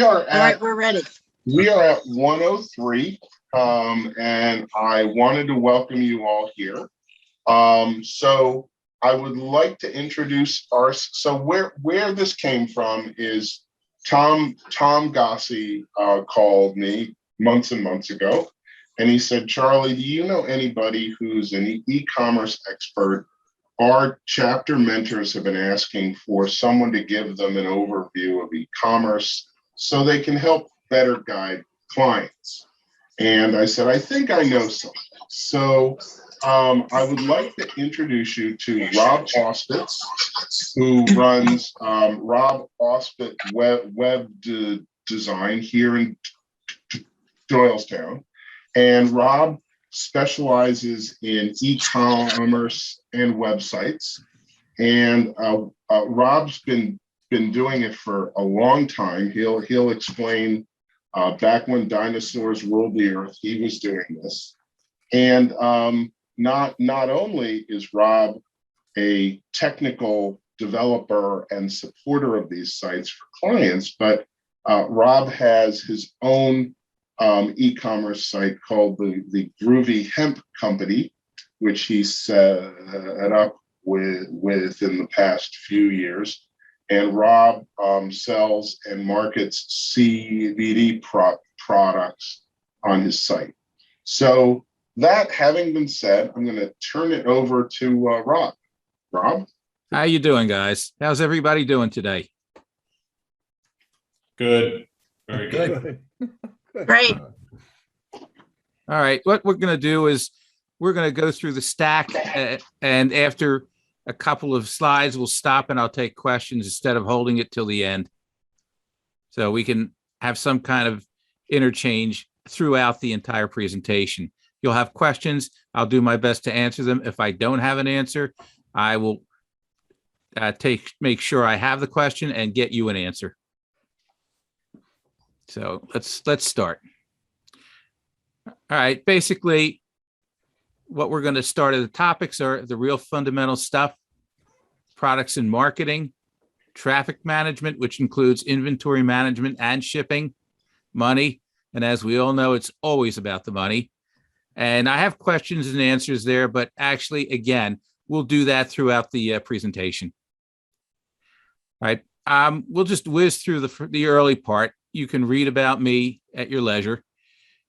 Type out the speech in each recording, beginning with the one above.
All right, we're ready. We are at 103, and I wanted to welcome you all here. So I would like to introduce so where this came from is Tom Gossi called me months and months ago, and he said, Charlie, do you know anybody who's an e-commerce expert? Our chapter mentors have been asking for someone to give them an overview of e-commerce so they can help better guide clients. And I said, I think I know someone. So I would like to introduce you to Robb Auspitz, who runs Robb Auspitz Web Design here in Doylestown. And Robb specializes in e-commerce and websites. And Robb's been doing it for a long time. He'll explain back when dinosaurs ruled the earth, he was doing this. And not only is Robb a technical developer and supporter of these sites for clients, but Robb has his own e-commerce site called the Groovy Hemp Company, which he set up within the past few years. And Robb sells and markets CBD products on his site. So that having been said, I'm going to turn it over to Robb. Robb? How you doing, guys? How's everybody doing today? Good. Very good. Great. All right. What we're going to do is we're going to go through the stack, and after a couple of slides, we'll stop and I'll take questions instead of holding it till the end. So we can have some kind of interchange throughout the entire presentation. You'll have questions. I'll do my best to answer them. If I don't have an answer, I will make sure I have the question and get you an answer. So let's start. All right. Basically, what we're going to start at the topics are the real fundamental stuff: products and marketing, traffic management, which includes inventory management and shipping, money. And as we all know, it's always about the money. And I have questions and answers there, but actually, again, we'll do that throughout the presentation. All right. We'll just whiz through the early part. You can read about me at your leisure.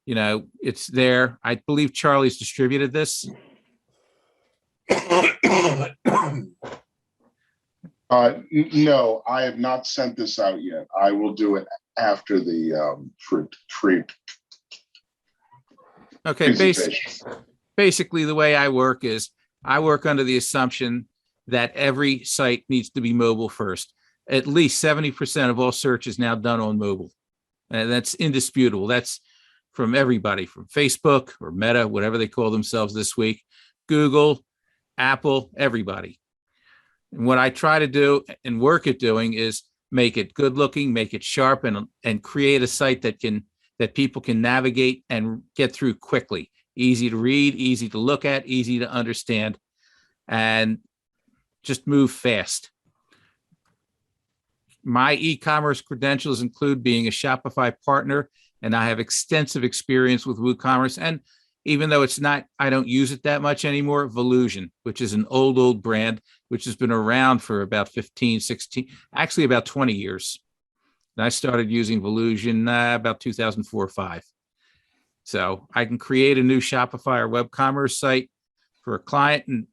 You know, it's there. I believe Charlie's distributed this. No, I have not sent this out yet. I will do it after the Okay, basically the way I work is I work under the assumption that every site needs to be mobile first. At least 70% of all search is now done on mobile. And that's indisputable. That's from everybody, from Facebook or Meta, whatever they call themselves this week, Google, Apple, everybody. And what I try to do and work at doing is make it good looking, make it sharp, and create a site that people can navigate and get through quickly. Easy to read, easy to look at, easy to understand, and just move fast. My e-commerce credentials include being a Shopify partner, and I have extensive experience with WooCommerce. And even though I don't use it that much anymore, Volusion, which is an old brand, which has been around for about 15, 16, actually about 20 years. And I started using Volusion about 2004 or 5. So I can create a new Shopify or web commerce site for a client and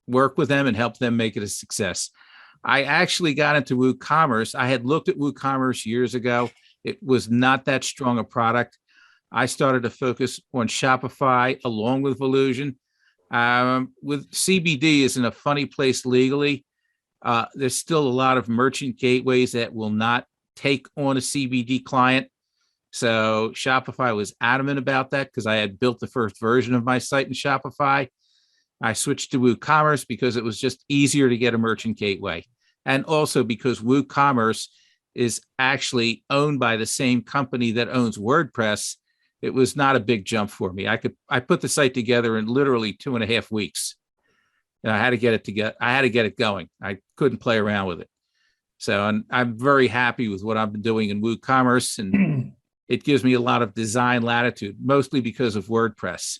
work with them and help them make it a success. I actually got into WooCommerce. I had looked at WooCommerce years ago. It was not that strong a product. I started to focus on Shopify along with Volusion. With CBD is in a funny place legally. There's still a lot of merchant gateways that will not take on a CBD client. So Shopify was adamant about that because I had built the first version of my site in Shopify. I switched to WooCommerce because it was just easier to get a merchant gateway. And also because WooCommerce is actually owned by the same company that owns WordPress, it was not a big jump for me. I put the site together in literally 2.5 weeks. And I had to get it going. I couldn't play around with it. So, and I'm very happy with what I've been doing in WooCommerce, and it gives me a lot of design latitude, mostly because of WordPress.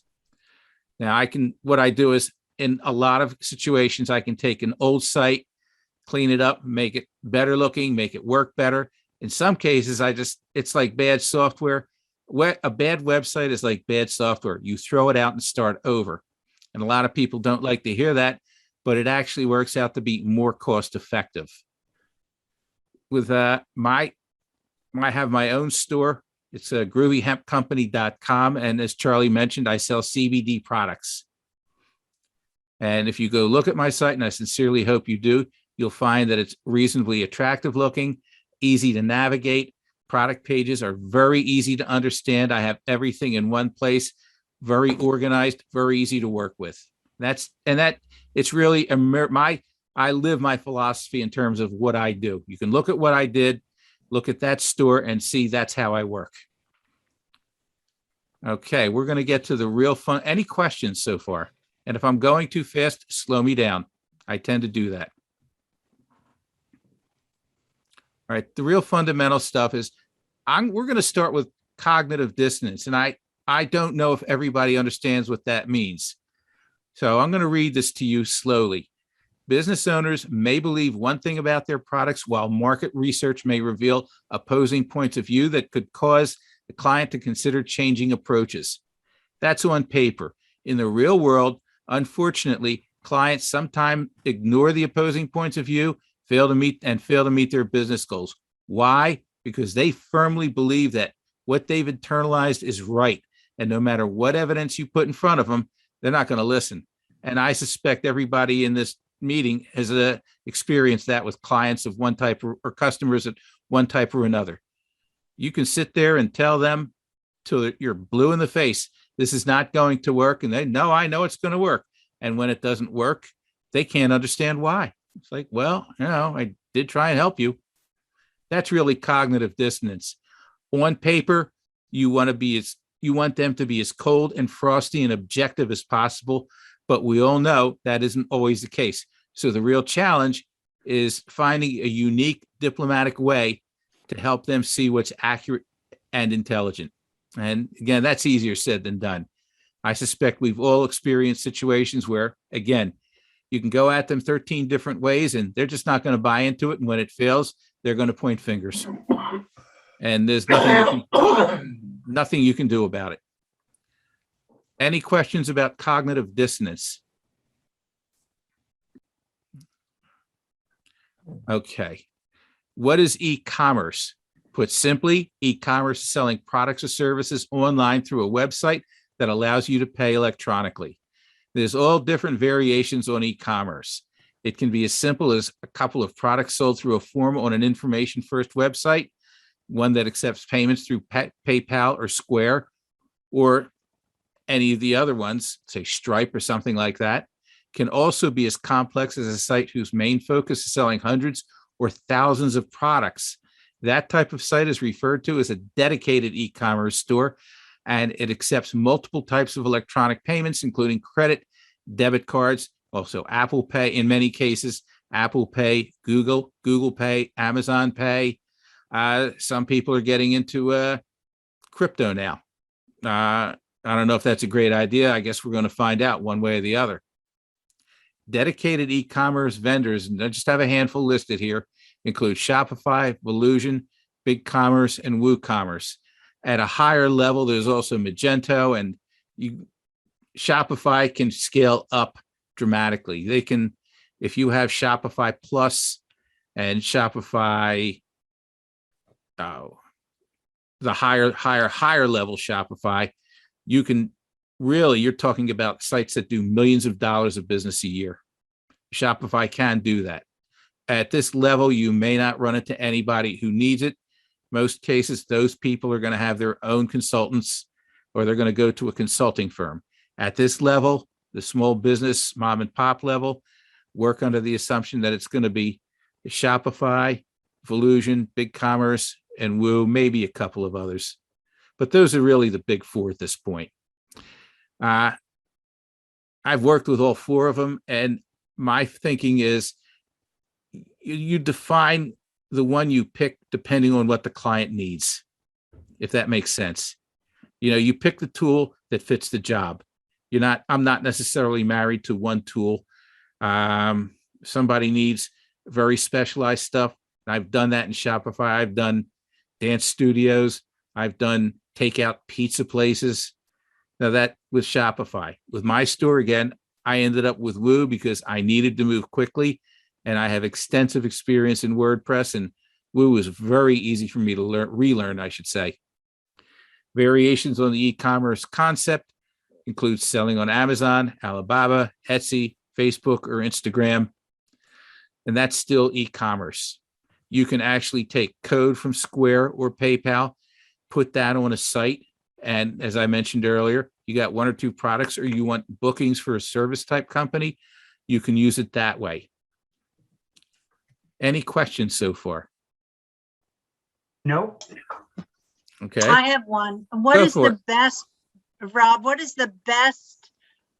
Now, what I do is in a lot of situations, I can take an old site, clean it up, make it better looking, make it work better. In some cases, it's like bad software. A bad website is like bad software. You throw it out and start over. And a lot of people don't like to hear that, but it actually works out to be more cost effective. With I have my own store. It's groovyhempcompany.com. And as Charlie mentioned, I sell CBD products. And if you go look at my site, and I sincerely hope you do, you'll find that it's reasonably attractive looking, easy to navigate. Product pages are very easy to understand. I have everything in one place, very organized, very easy to work with. It's really I live my philosophy in terms of what I do. You can look at what I did, look at that store, and see that's how I work. Okay, we're going to get to the real fun. Any questions so far? And if I'm going too fast, slow me down. I tend to do that. All right, the real fundamental stuff is we're going to start with cognitive dissonance. And I don't know if everybody understands what that means. So I'm going to read this to you slowly. Business owners may believe one thing about their products, while market research may reveal opposing points of view that could cause the client to consider changing approaches. That's on paper. In the real world, unfortunately, clients sometimes ignore the opposing points of view, fail to meet their business goals. Why? Because they firmly believe that what they've internalized is right. And no matter what evidence you put in front of them, they're not going to listen. And I suspect everybody in this meeting has experienced that with clients of one type or customers of one type or another. You can sit there and tell them till you're blue in the face, this is not going to work. And they know, I know it's going to work. And when it doesn't work, they can't understand why. It's like, well, I did try and help you. That's really cognitive dissonance. On paper, you want them to be as cold and frosty and objective as possible, but we all know that isn't always the case. So the real challenge is finding a unique diplomatic way to help them see what's accurate and intelligent. And again, that's easier said than done. I suspect we've all experienced situations where, again, you can go at them 13 different ways and they're just not going to buy into it. And when it fails, they're going to point fingers. And there's nothing you can do about it. Any questions about cognitive dissonance? Okay. What is e-commerce? Put simply, e-commerce is selling products or services online through a website that allows you to pay electronically. There's all different variations on e-commerce. It can be as simple as a couple of products sold through a form on an information-first website, one that accepts payments through PayPal or Square, or any of the other ones, say Stripe or something like that. Can also be as complex as a site whose main focus is selling hundreds or thousands of products. That type of site is referred to as a dedicated e-commerce store, and it accepts multiple types of electronic payments, including credit, debit cards, also Apple Pay in many cases, Apple Pay, Google Pay, Amazon Pay. Some people are getting into crypto now. I don't know if that's a great idea. I guess we're going to find out one way or the other. Dedicated e-commerce vendors, and I just have a handful listed here, include Shopify, Volusion, BigCommerce, and WooCommerce. At a higher level, there's also Magento, and Shopify can scale up dramatically. They can, if you have Shopify Plus and Shopify, the higher level Shopify, you can really, you're talking about sites that do millions of dollars of business a year. Shopify can do that. At this level, you may not run into anybody who needs it. Most cases, those people are going to have their own consultants, or they're going to go to a consulting firm. At this level, the small business, mom and pop level, work under the assumption that it's going to be Shopify, Volusion, BigCommerce, and Woo, maybe a couple of others. But those are really the big four at this point. I've worked with all four of them, and my thinking is you define the one you pick depending on what the client needs, if that makes sense. You pick the tool that fits the job. I'm not necessarily married to one tool. Somebody needs very specialized stuff. I've done that in Shopify. I've done dance studios. I've done takeout pizza places. Now that with Shopify. With my store, again, I ended up with Woo because I needed to move quickly, and I have extensive experience in WordPress, and Woo was very easy for me to relearn, I should say. Variations on the e-commerce concept include selling on Amazon, Alibaba, Etsy, Facebook, or Instagram. And that's still e-commerce. You can actually take code from Square or PayPal, put that on a site. And as I mentioned earlier, you got one or two products, or you want bookings for a service type company, you can use it that way. Any questions so far? No. Okay. I have one. What Go is for the it. best, Rob, what is the best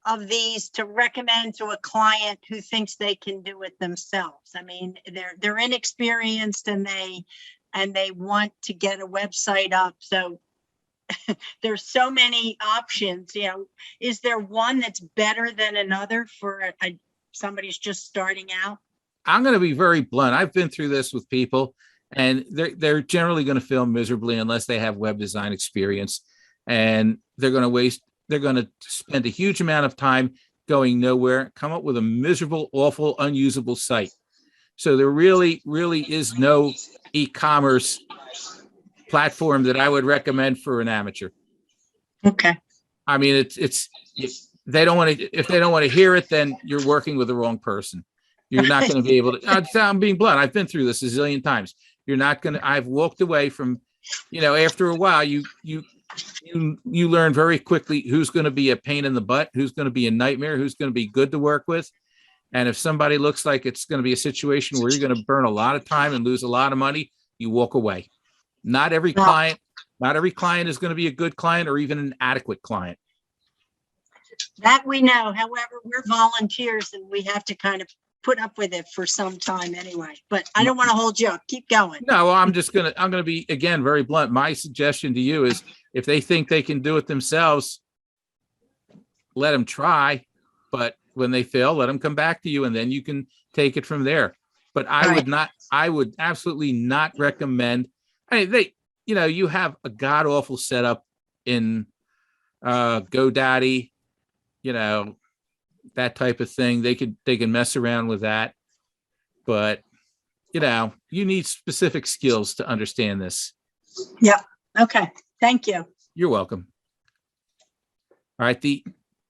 of these to recommend to a client who thinks they can do it themselves? I mean, they're inexperienced and they want to get a website up. So there's so many options, is there one that's better than another for somebody's just starting out? I'm going to be very blunt. I've been through this with people, and they're generally going to fail miserably unless they have web design experience, and they're going to spend a huge amount of time going nowhere, come up with a miserable, awful, unusable site. So there really is no e-commerce platform that I would recommend for an amateur. Okay. I mean, it's if they don't want to hear it, then you're working with the wrong person. You're not going to be able to. I'm being blunt. I've been through this a zillion times. You're not going to. I've walked away from, after a while, you learn very quickly who's going to be a pain in the butt, who's going to be a nightmare, who's going to be good to work with. And if somebody looks like it's going to be a situation where you're going to burn a lot of time and lose a lot of money, you walk away. Not every client is going to be a good client or even an adequate client. That we know. However, we're volunteers and we have to kind of put up with it for some time anyway, but I don't want to hold you up. Keep going. No, I'm going to be, again, very blunt. My suggestion to you is if they think they can do it themselves, let them try, but when they fail, let them come back to you and then you can take it from there. But I would absolutely not recommend. You have a god awful setup in GoDaddy, that type of thing. They can mess around with that, but you need specific skills to understand this. Yeah. Okay. Thank you. You're welcome. All right.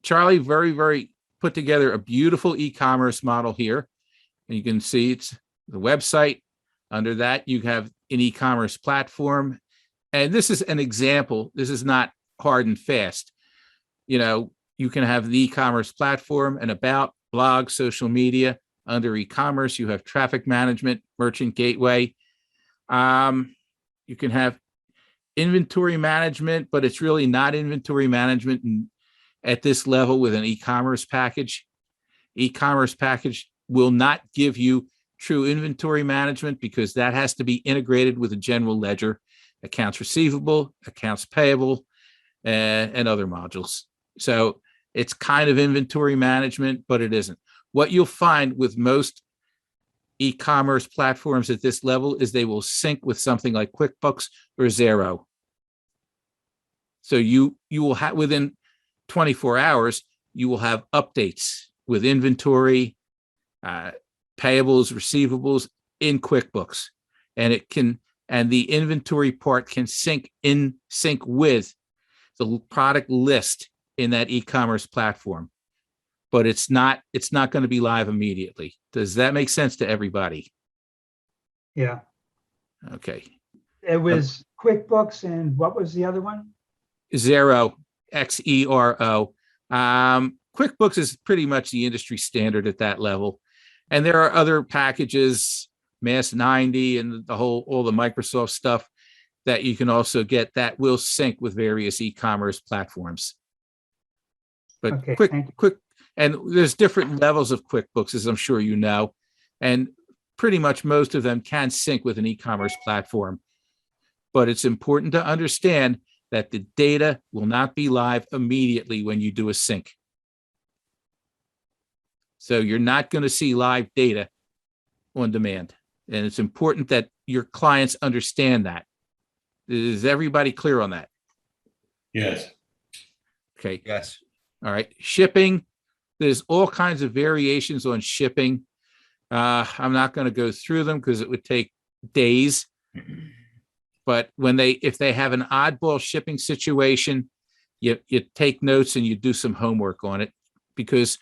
Charlie very, very put together a beautiful e-commerce model here. And you can see it's the website. Under that, you have an e-commerce platform. And this is an example. This is not hard and fast. You can have the e-commerce platform and about, blog, social media. Under e-commerce, you have traffic management, merchant gateway. You can have inventory management, but it's really not inventory management at this level with an e-commerce package. E-commerce package will not give you true inventory management because that has to be integrated with a general ledger, accounts receivable, accounts payable, and other modules. So it's kind of inventory management, but it isn't. What you'll find with most e-commerce platforms at this level is they will sync with something like QuickBooks or Xero. So you will have, within 24 hours, you will have updates with inventory, payables, receivables in QuickBooks, and the inventory part can sync with the product list in that e-commerce platform, but it's not going to be live immediately. Does that make sense to everybody? Yeah. Okay. It was QuickBooks and what was the other one? Xero, Xero. QuickBooks is pretty much the industry standard at that level. And there are other packages, Mass 90 and all the Microsoft stuff that you can also get that will sync with various e-commerce platforms. But Okay, and there's different levels of QuickBooks, as I'm sure you know. And pretty much most of them can sync with an e-commerce platform. But it's important to understand that the data will not be live immediately when you do a sync. So you're not going to see live data on demand. And it's important that your clients understand that. Is everybody clear on that? Yes. Okay. Yes. All right. Shipping. There's all kinds of variations on shipping. I'm not going to go through them because it would take days. But if they have an oddball shipping situation, you take notes and you do some homework on it. Because,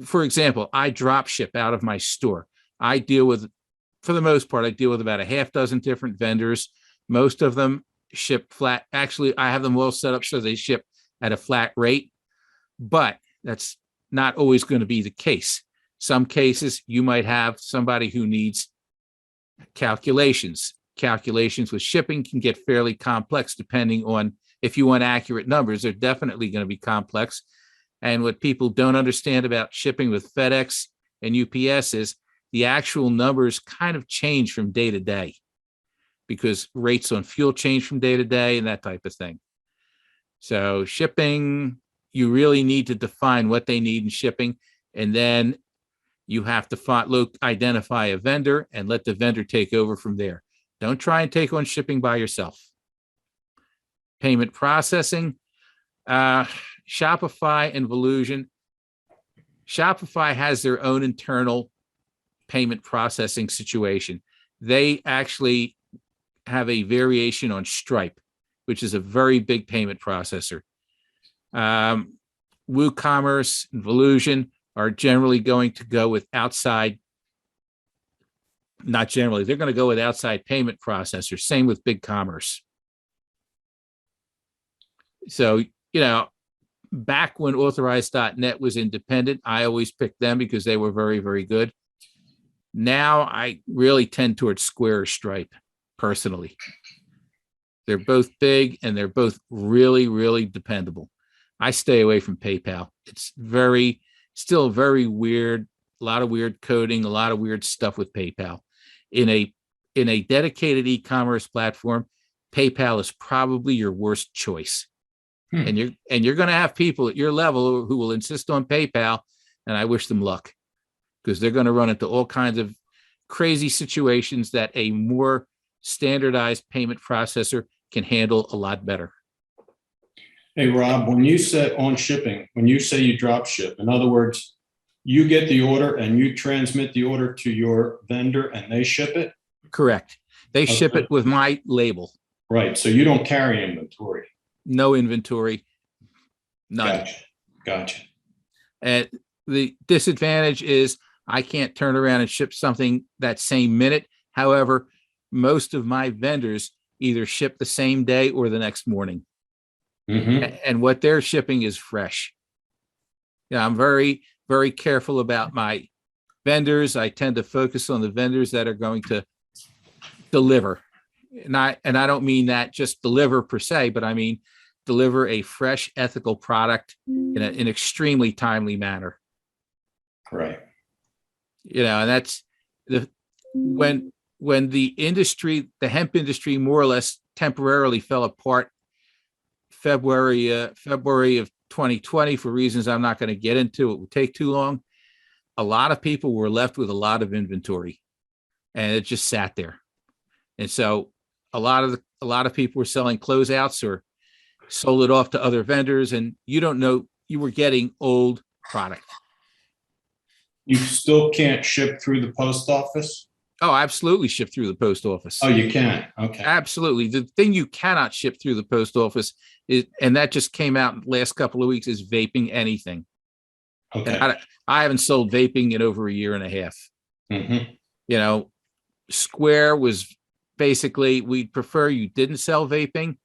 for example, I drop ship out of my store. For the most part, I deal with about a half dozen different vendors. Most of them ship flat. Actually, I have them all set up so they ship at a flat rate, but that's not always going to be the case. Some cases you might have somebody who needs calculations. Calculations with shipping can get fairly complex depending on if you want accurate numbers. They're definitely going to be complex. And what people don't understand about shipping with FedEx and UPS is the actual numbers kind of change from day to day because rates on fuel change from day to day and that type of thing. So shipping, you really need to define what they need in shipping. And then you have to identify a vendor and let the vendor take over from there. Don't try and take on shipping by yourself. Payment processing, Shopify and Volusion. Shopify has their own internal payment processing situation. They actually have a variation on Stripe, which is a very big payment processor. WooCommerce and Volusion are generally going to go with outside. Not generally, they're going to go with outside payment processors. Same with BigCommerce. So, back when authorized.net was independent, I always picked them because they were very, very good. Now I really tend towards Square or Stripe personally. They're both big and they're both really, really dependable. I stay away from PayPal. It's still very weird, a lot of weird coding, a lot of weird stuff with PayPal. In a dedicated e-commerce platform, PayPal is probably your worst choice. And you're going to have people at your level who will insist on PayPal, and I wish them luck because they're going to run into all kinds of crazy situations that a more standardized payment processor can handle a lot better. Hey, Rob, when you say on shipping, when you say you drop ship, in other words, you get the order and you transmit the order to your vendor and they ship it? Correct. They ship it with my label. Right. So you don't carry inventory. No inventory. None. Gotcha. And the disadvantage is I can't turn around and ship something that same minute. However, most of my vendors either ship the same day or the next morning. Mm-hmm. And what they're shipping is fresh. Yeah, I'm very, very careful about my vendors. I tend to focus on the vendors that are going to deliver. And I don't mean that just deliver per se, but I mean deliver a fresh, ethical product in an extremely timely manner. Right. And that's when the industry, the hemp industry, more or less temporarily fell apart February of 2020 for reasons I'm not going to get into. It would take too long. A lot of people were left with a lot of inventory and it just sat there. And so a lot of people were selling closeouts or sold it off to other vendors, and you don't know, you were getting old product. You still can't ship through the post office? Oh, absolutely ship through the post office. Oh, you can. Okay. Absolutely. The thing you cannot ship through the post office is, and that just came out in the last couple of weeks, is vaping anything. Okay. And I haven't sold vaping in over a year and a half. Mm-hmm. Square was basically, we'd prefer you didn't sell vaping.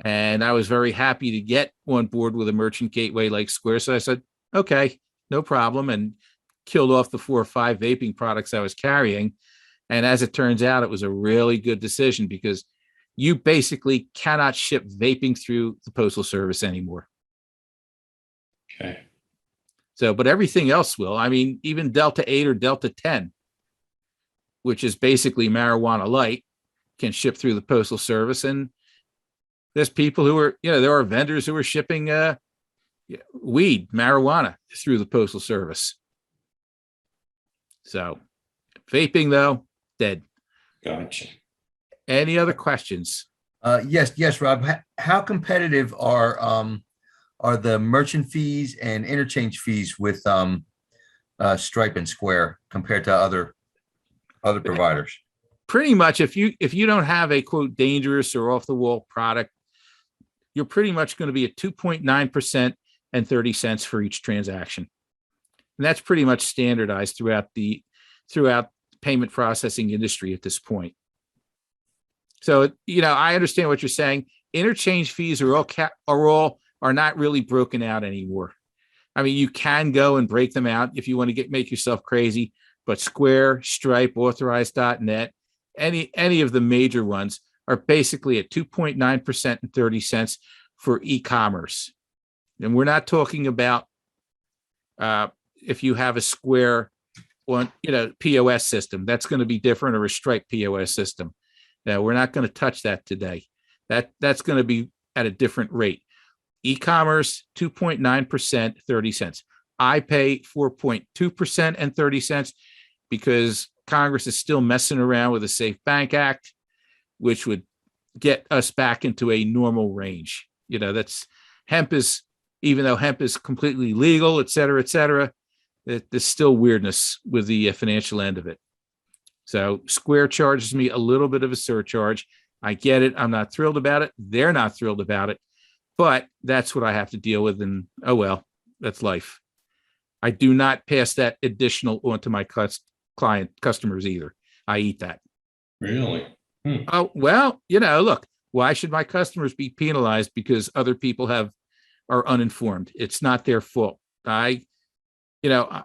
And I was very happy to get on board with a merchant gateway like Square. So I said, okay, no problem. And killed off the 4 or 5 vaping products I was carrying. And as it turns out, it was a really good decision because you basically cannot ship vaping through the Postal Service anymore. Okay. So, but everything else will. I mean, even Delta 8 or Delta 10. which is basically marijuana light, can ship through the Postal Service. And there's people who are, there are vendors who are shipping weed, marijuana through the Postal Service. So vaping, though, dead. Gotcha. Any other questions? Yes, Rob. How competitive are the merchant fees and interchange fees with Stripe and Square compared to other providers? Pretty much, if you don't have a quote dangerous or off the wall product, you're pretty much going to be at 2.9% and 30 cents for each transaction. And that's pretty much standardized throughout payment processing industry at this point. So, I understand what you're saying. Interchange fees are not really broken out anymore. I mean, you can go and break them out if you want to make yourself crazy, but Square, Stripe, Authorized.net, any of the major ones are basically at 2.9% and 30 cents for e-commerce. And we're not talking about if you have a Square POS system, that's going to be different, or a Stripe POS system. We're not going to touch that today. That's going to be at a different rate. E-commerce, 2.9%, 30 cents. I pay 4.2% and 30 cents because Congress is still messing around with the Safe Bank Act, which would get us back into a normal range. Even though hemp is completely legal, et cetera, there's still weirdness with the financial end of it. So Square charges me a little bit of a surcharge. I get it. I'm not thrilled about it. They're not thrilled about it, but that's what I have to deal with. And oh, well, that's life. I do not pass that additional on to my customers either. I eat that. Really? Oh, well, look, why should my customers be penalized because other people are uninformed? It's not their fault. My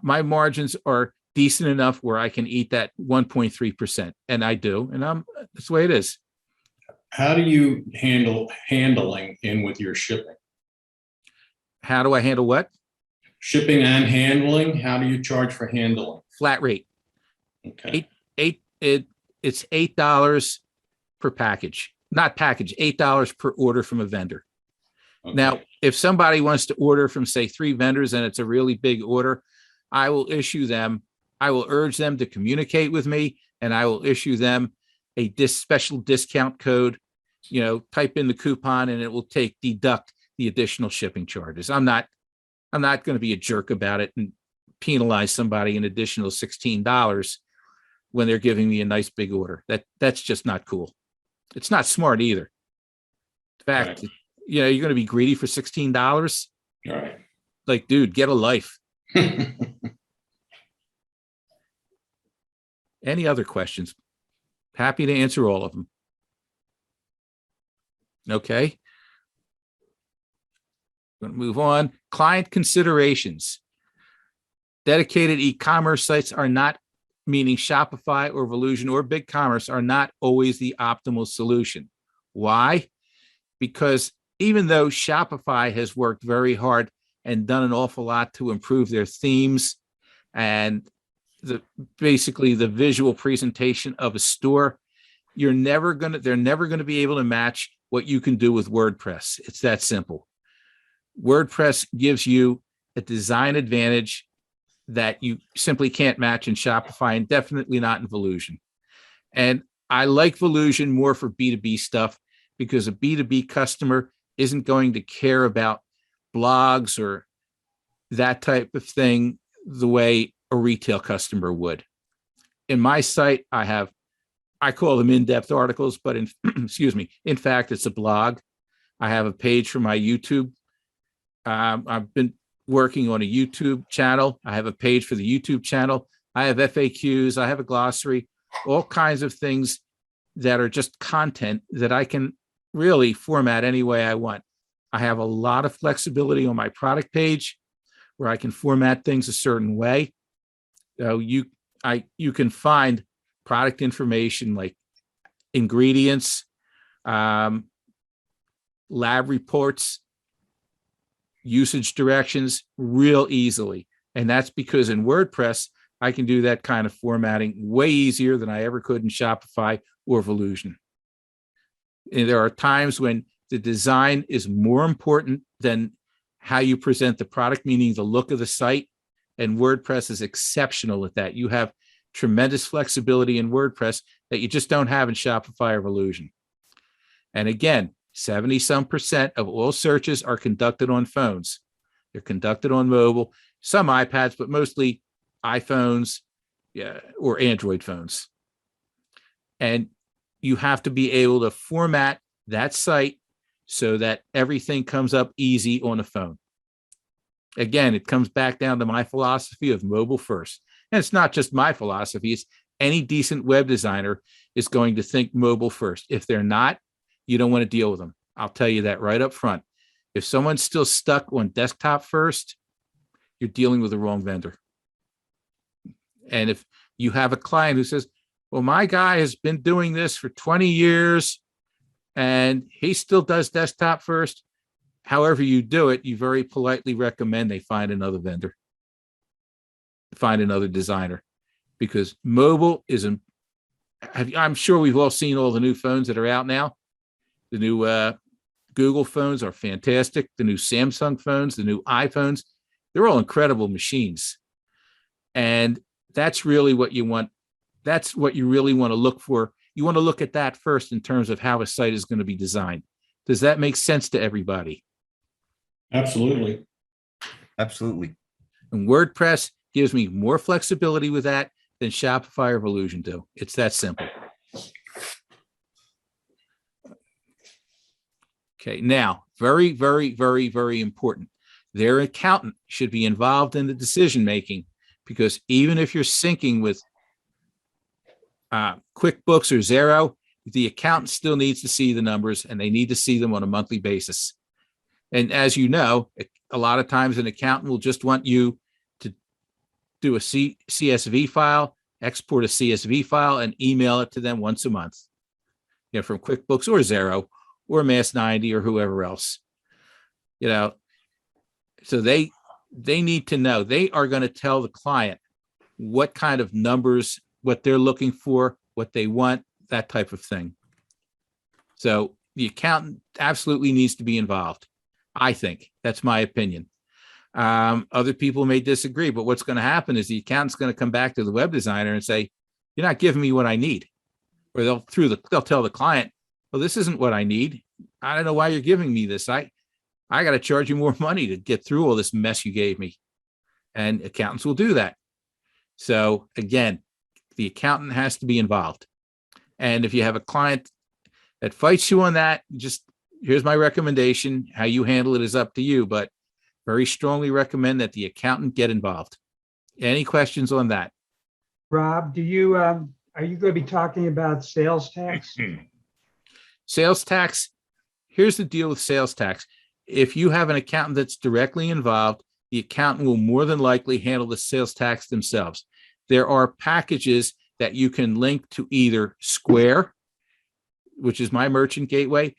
margins are decent enough where I can eat that 1.3%, and I do, and that's the way it is. How do you handle handling in with your shipping? How do I handle what? Shipping and handling. How do you charge for handling? Flat rate. Okay. It's $8 per package, not package, $8 per order from a vendor. Okay. Now, if somebody wants to order from, say, 3 vendors and it's a really big order, I will urge them to communicate with me, and I will issue them a special discount code. Type in the coupon and it will deduct the additional shipping charges. I'm not going to be a jerk about it and penalize somebody an additional $16 when they're giving me a nice big order. That's just not cool. It's not smart either. In fact, Right. You're going to be greedy for $16. All right. Like, dude, get a life. Any other questions? Happy to answer all of them. Okay. Going to move on. Client considerations. Dedicated e-commerce sites are not, meaning Shopify or Volusion or BigCommerce, are not always the optimal solution. Why? Because even though Shopify has worked very hard and done an awful lot to improve their themes and basically the visual presentation of a store, they're never going to be able to match what you can do with WordPress. It's that simple. WordPress gives you a design advantage that you simply can't match in Shopify, and definitely not in Volusion. And I like Volusion more for B2B stuff because a B2B customer isn't going to care about blogs or that type of thing the way a retail customer would. In my site, I call them in-depth articles, but in fact, it's a blog. I have a page for my YouTube. I've been working on a YouTube channel. I have a page for the YouTube channel. I have FAQs. I have a glossary, all kinds of things that are just content that I can really format any way I want. I have a lot of flexibility on my product page where I can format things a certain way. So you can find product information like ingredients, lab reports, usage directions real easily. And that's because in WordPress, I can do that kind of formatting way easier than I ever could in Shopify or Volusion. And there are times when the design is more important than how you present the product, meaning the look of the site. And WordPress is exceptional at that. You have tremendous flexibility in WordPress that you just don't have in Shopify or Volusion. And again, 70% of all searches are conducted on phones. They're conducted on mobile, some iPads, but mostly iPhones, yeah, or Android phones. And you have to be able to format that site so that everything comes up easy on a phone. Again, it comes back down to my philosophy of mobile first. And it's not just my philosophy, it's any decent web designer is going to think mobile first. If they're not, you don't want to deal with them. I'll tell you that right up front. If someone's still stuck on desktop first, you're dealing with the wrong vendor. And if you have a client who says, well, my guy has been doing this for 20 years and he still does desktop first, however you do it, you very politely recommend they find another vendor, find another designer, because mobile is, I'm sure we've all seen all the new phones that are out now. The new Google phones are fantastic. The new Samsung phones, the new iPhones, they're all incredible machines. And that's really what you want. That's what you really want to look for. You want to look at that first in terms of how a site is going to be designed. Does that make sense to everybody? Absolutely. Absolutely. And WordPress gives me more flexibility with that than Shopify or Volusion do. It's that simple. Okay, now, very, very, very, very important. Their accountant should be involved in the decision-making, because even if you're syncing with QuickBooks or Xero, the accountant still needs to see the numbers, and they need to see them on a monthly basis. And as you know, a lot of times an accountant will just want you to do a CSV file, export a CSV file, and email it to them once a month, you know, from QuickBooks or Xero or Mass 90 or whoever else, you know. So they need to know. They are going to tell the client what kind of numbers, what they're looking for, what they want, that type of thing. So the accountant absolutely needs to be involved. I think that's my opinion. Other people may disagree, but what's going to happen is the accountant's going to come back to the web designer and say, "You're not giving me what I need," or they'll tell the client, "Well, this isn't what I need. I don't know why you're giving me this. I got to charge you more money to get through all this mess you gave me." And accountants will do that. So again, the accountant has to be involved. And if you have a client that fights you on that, just here's my recommendation. How you handle it is up to you, but very strongly recommend that the accountant get involved. Any questions on that? Rob, are you going to be talking about sales tax? Sales tax. Here's the deal with sales tax. If you have an accountant that's directly involved, the accountant will more than likely handle the sales tax themselves. There are packages that you can link to either Square, which is my merchant gateway,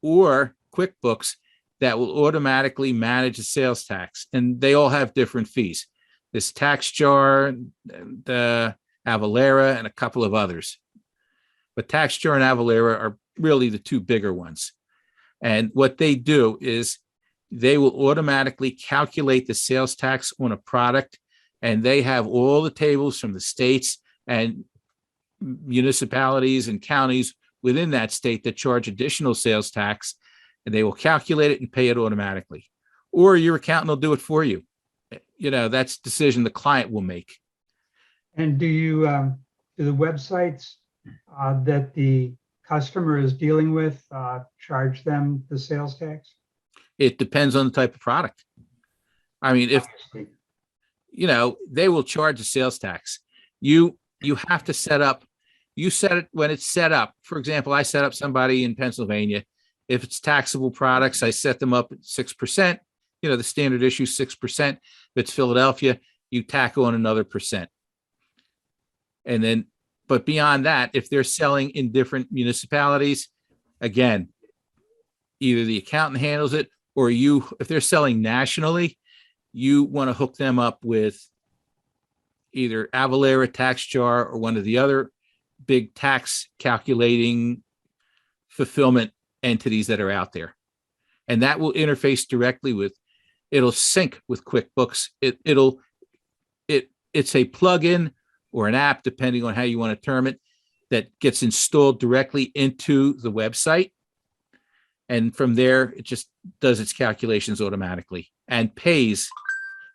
or QuickBooks that will automatically manage the sales tax. And they all have different fees. There's TaxJar, the Avalara, and a couple of others. But TaxJar and Avalara are really the two bigger ones. And what they do is they will automatically calculate the sales tax on a product, and they have all the tables from the states and municipalities and counties within that state that charge additional sales tax, and they will calculate it and pay it automatically. Or your accountant will do it for you. You know, that's a decision the client will make. And do the websites that the customer is dealing with charge them the sales tax? It depends on the type of product. I mean, if, you know, they will charge a sales tax. You have to set up, you set it when it's set up. For example, I set up somebody in Pennsylvania. If it's taxable products, I set them up at 6%, you know, the standard issue 6%. If it's Philadelphia, you tack on another percent. And then, but beyond that, if they're selling in different municipalities, again, either the accountant handles it, or you, if they're selling nationally, you want to hook them up with either Avalara, TaxJar, or one of the other big tax calculating fulfillment entities that are out there. And that will interface directly with, it'll sync with QuickBooks. It's a plugin or an app, depending on how you want to term it, that gets installed directly into the website. And from there, it just does its calculations automatically and pays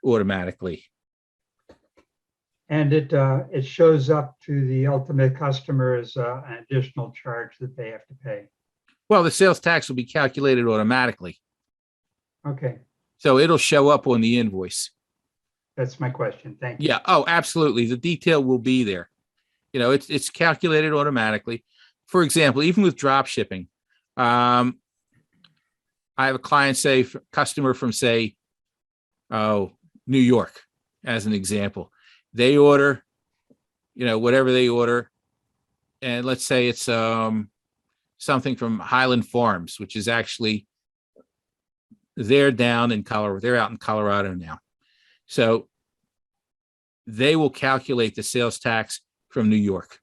automatically. And it shows up to the ultimate customer as an additional charge that they have to pay. Well, the sales tax will be calculated automatically. Okay, So it'll show up on the invoice. that's my question. Thank you. Yeah. Oh, absolutely. The detail will be there. You know, it's calculated automatically. For example, even with drop shipping, I have a client, customer from, say, New York, as an example. They order, whatever they order, and let's say it's something from Highland Farms, which is actually, they're down in Colorado. They're out in Colorado now. So they will calculate the sales tax from New York.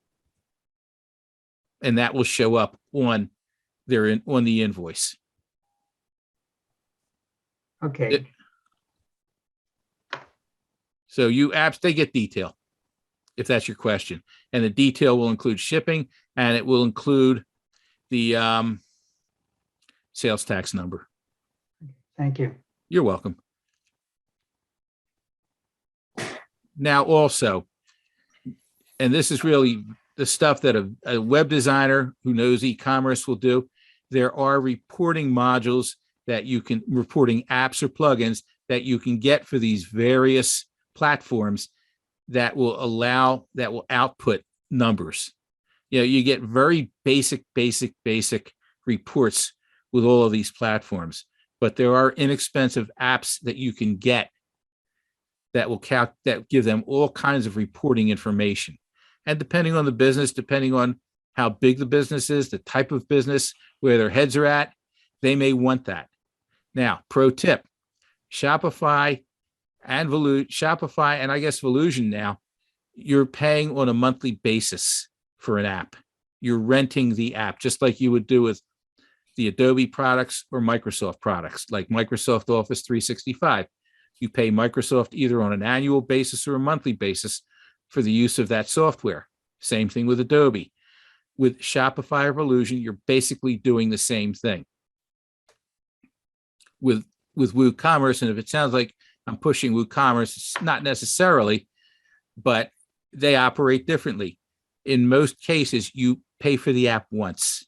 And that will show up on the invoice. Okay, So they get detail, if that's your question. And the detail will include shipping, and it will include the sales tax number. thank you. You're welcome. Now also, and this is really the stuff that a web designer who knows e-commerce will do, there are reporting modules that you can, reporting apps or plugins that you can get for these various platforms that will output numbers. You get very basic reports with all of these platforms, but there are inexpensive apps that you can get that will that give them all kinds of reporting information. And depending on the business, depending on how big the business is, the type of business, where their heads are at, they may want that. Now, pro tip, Shopify and I guess Volusion now, you're paying on a monthly basis for an app. You're renting the app, just like you would do with the Adobe products or Microsoft products, like Microsoft Office 365. You pay Microsoft either on an annual basis or a monthly basis for the use of that software. Same thing with Adobe. With Shopify or Volusion, you're basically doing the same thing. With WooCommerce, and if it sounds like I'm pushing WooCommerce, it's not necessarily, but they operate differently. In most cases, you pay for the app once.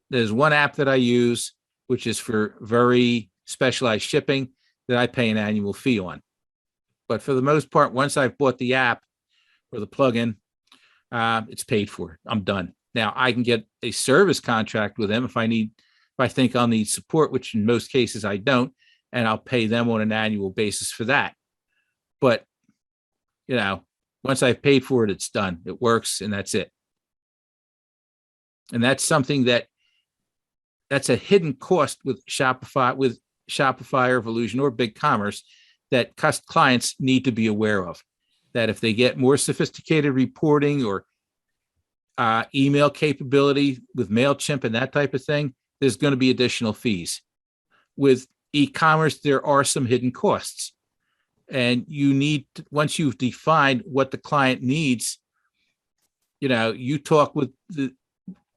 There's one app that I use, which is for very specialized shipping, that I pay an annual fee on. But for the most part, once I've bought the app or the plugin, it's paid for. I'm done. Now I can get a service contract with them if I think I'll need support, which in most cases I don't, and I'll pay them on an annual basis for that. But, once I've paid for it, it's done. It works, and that's it. And that's something that's a hidden cost with Shopify or Volusion or BigCommerce that clients need to be aware of. That if they get more sophisticated reporting or email capability with MailChimp and that type of thing, there's going to be additional fees. With e-commerce, there are some hidden costs. And you need to, once you've defined what the client needs, you talk with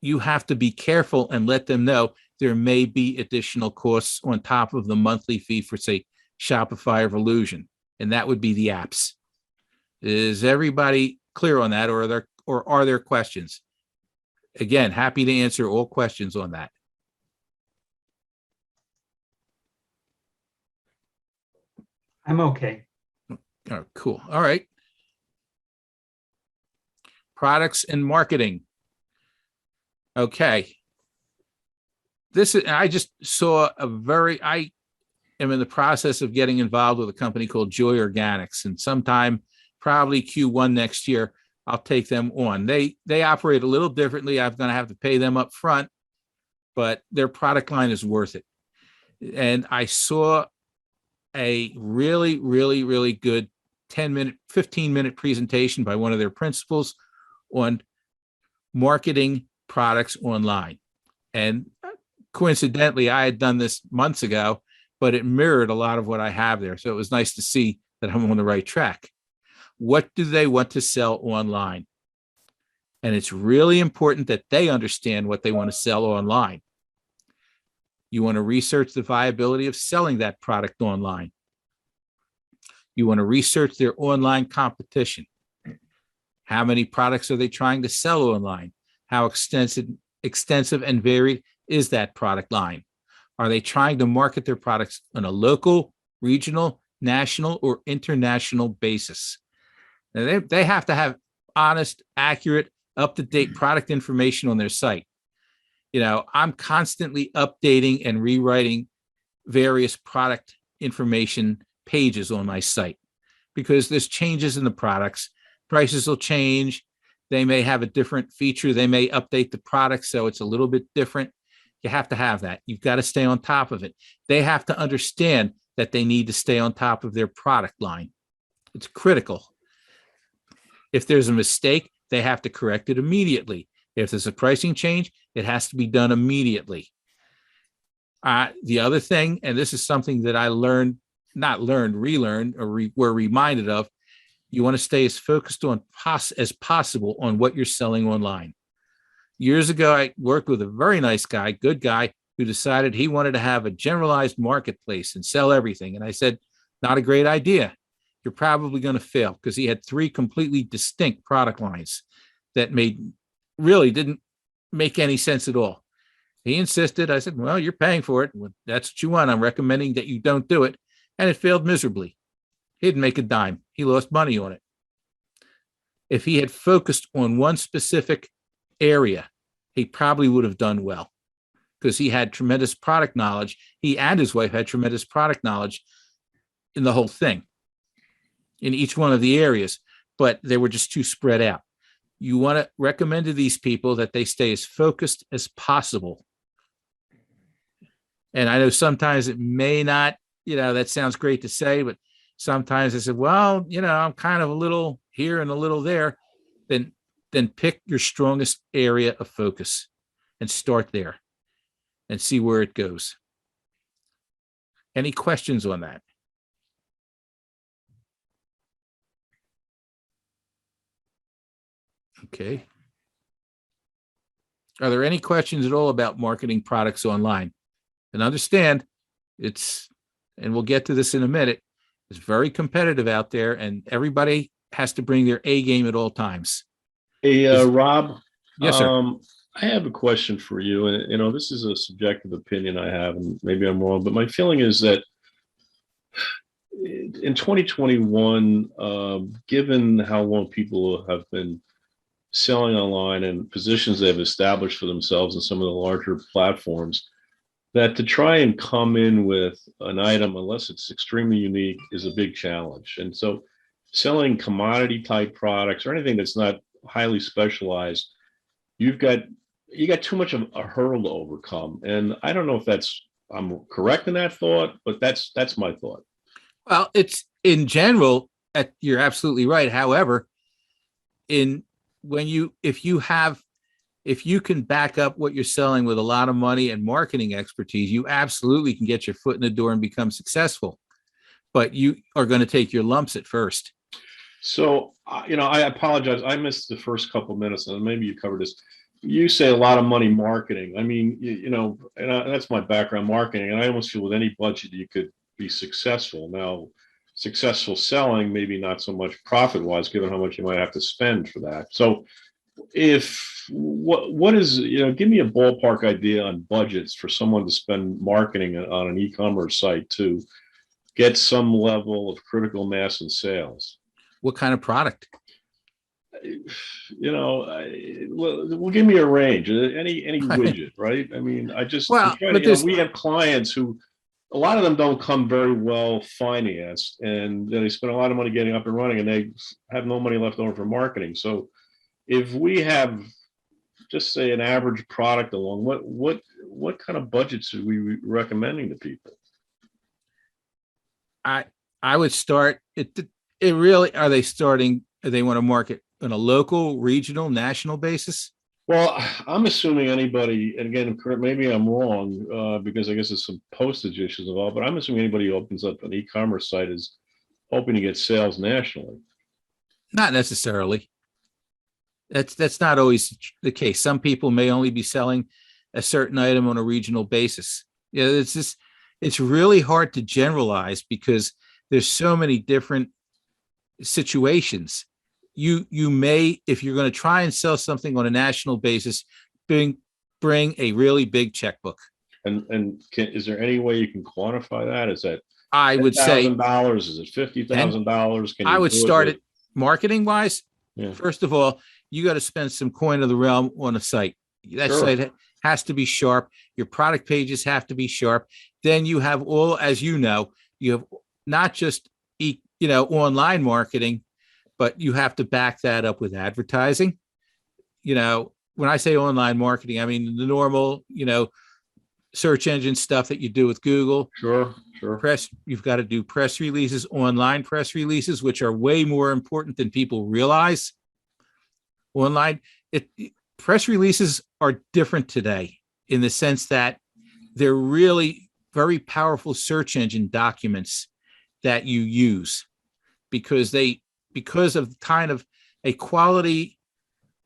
you have to be careful and let them know there may be additional costs on top of the monthly fee for, say, Shopify or Volusion, and that would be the apps. Is everybody clear on that, or are there questions? Again, happy to answer all questions on that. I'm okay. Oh, cool. All right. Products and marketing. Okay. I just saw I am in the process of getting involved with a company called Joy Organics, and sometime probably Q1 next year, I'll take them on. They operate a little differently. I'm going to have to pay them up front, but their product line is worth it. And I saw a really, really, really good 10-minute, 15-minute presentation by one of their principals on marketing products online. And coincidentally, I had done this months ago, but it mirrored a lot of what I have there. So it was nice to see that I'm on the right track. What do they want to sell online? And it's really important that they understand what they want to sell online. You want to research the viability of selling that product online. You want to research their online competition. How many products are they trying to sell online? How extensive and varied is that product line? Are they trying to market their products on a local, regional, national, or international basis? Now, they have to have honest, accurate, up-to-date product information on their site. You know, I'm constantly updating and rewriting various product information pages on my site because there's changes in the products. Prices will change. They may have a different feature. They may update the product so it's a little bit different. You have to have that. You've got to stay on top of it. They have to understand that they need to stay on top of their product line. It's critical. If there's a mistake, they have to correct it immediately. If there's a pricing change, it has to be done immediately. The other thing, and this is something that I learned, relearned, or were reminded of, you want to stay as focused on as possible on what you're selling online. Years ago, I worked with a very nice guy, good guy, who decided he wanted to have a generalized marketplace and sell everything. And I said, not a great idea. You're probably going to fail, because he had 3 completely distinct product lines that really didn't make any sense at all. He insisted. I said, well, you're paying for it. That's what you want. I'm recommending that you don't do it. And it failed miserably. He didn't make a dime. He lost money on it. If he had focused on one specific area, he probably would have done well, because he had tremendous product knowledge. He and his wife had tremendous product knowledge in the whole thing, in each one of the areas, but they were just too spread out. You want to recommend to these people that they stay as focused as possible. And I know sometimes it may not, that sounds great to say, but sometimes I said, well, I'm kind of a little here and a little there. Then pick your strongest area of focus and start there and see where it goes. Any questions on that? Okay. Are there any questions at all about marketing products online? And understand and we'll get to this in a minute, it's very competitive out there, and everybody has to bring their A game at all times. Hey, Rob. Yes, sir. I have a question for you. And, this is a subjective opinion I have, and maybe I'm wrong, but my feeling is that in 2021, given how long people have been selling online and positions they've established for themselves in some of the larger platforms, that to try and come in with an item, unless it's extremely unique, is a big challenge. And so selling commodity type products or anything that's not highly specialized, you got too much of a hurdle to overcome. And I don't know if I'm correct in that thought, but that's my thought. Well, it's in general, you're absolutely right. However, if you can back up what you're selling with a lot of money and marketing expertise, you absolutely can get your foot in the door and become successful. But you are going to take your lumps at first. So, I apologize. I missed the first couple of minutes, and maybe you covered this. You say a lot of money marketing. I mean, and that's my background, marketing. And I almost feel with any budget, you could be successful. Now, successful selling, maybe not so much profit-wise, given how much you might have to spend for that. So what is, give me a ballpark idea on budgets for someone to spend marketing on an e-commerce site to get some level of critical mass in sales. What kind of product? Well, give me a range, any widget, right? I mean, we have clients who, a lot of them don't come very well financed, and they spend a lot of money getting up and running, and they have no money left over for marketing. So if we have, just say, an average product along, what kind of budgets are we recommending to people? I would start, it It really, are they want to market on a local, regional, national basis? Well, I'm assuming anybody, and again, maybe I'm wrong, because I guess there's some postage issues involved, but I'm assuming anybody who opens up an e-commerce site is hoping to get sales nationally. Not necessarily. That's not always the case. Some people may only be selling a certain item on a regional basis. Yeah, it's really hard to generalize because there's so many different situations. You may, if you're going to try and sell something on a national basis, bring a really big checkbook. And is there any way you can quantify that? Is that I would say $10,000? Is it $50,000? I would start it marketing wise. Yeah. First of all, you got to spend some coin of the realm on a site. That Sure. site has to be sharp. Your product pages have to be sharp. Then you have all, as you know, you have not just online marketing, but you have to back that up with advertising. When I say online marketing, I mean the normal, search engine stuff that you do with Google. Sure. You've got to do press releases, online press releases, which are way more important than people realize. Online, press releases are different today in the sense that they're really very powerful search engine documents that you use because of kind of a quality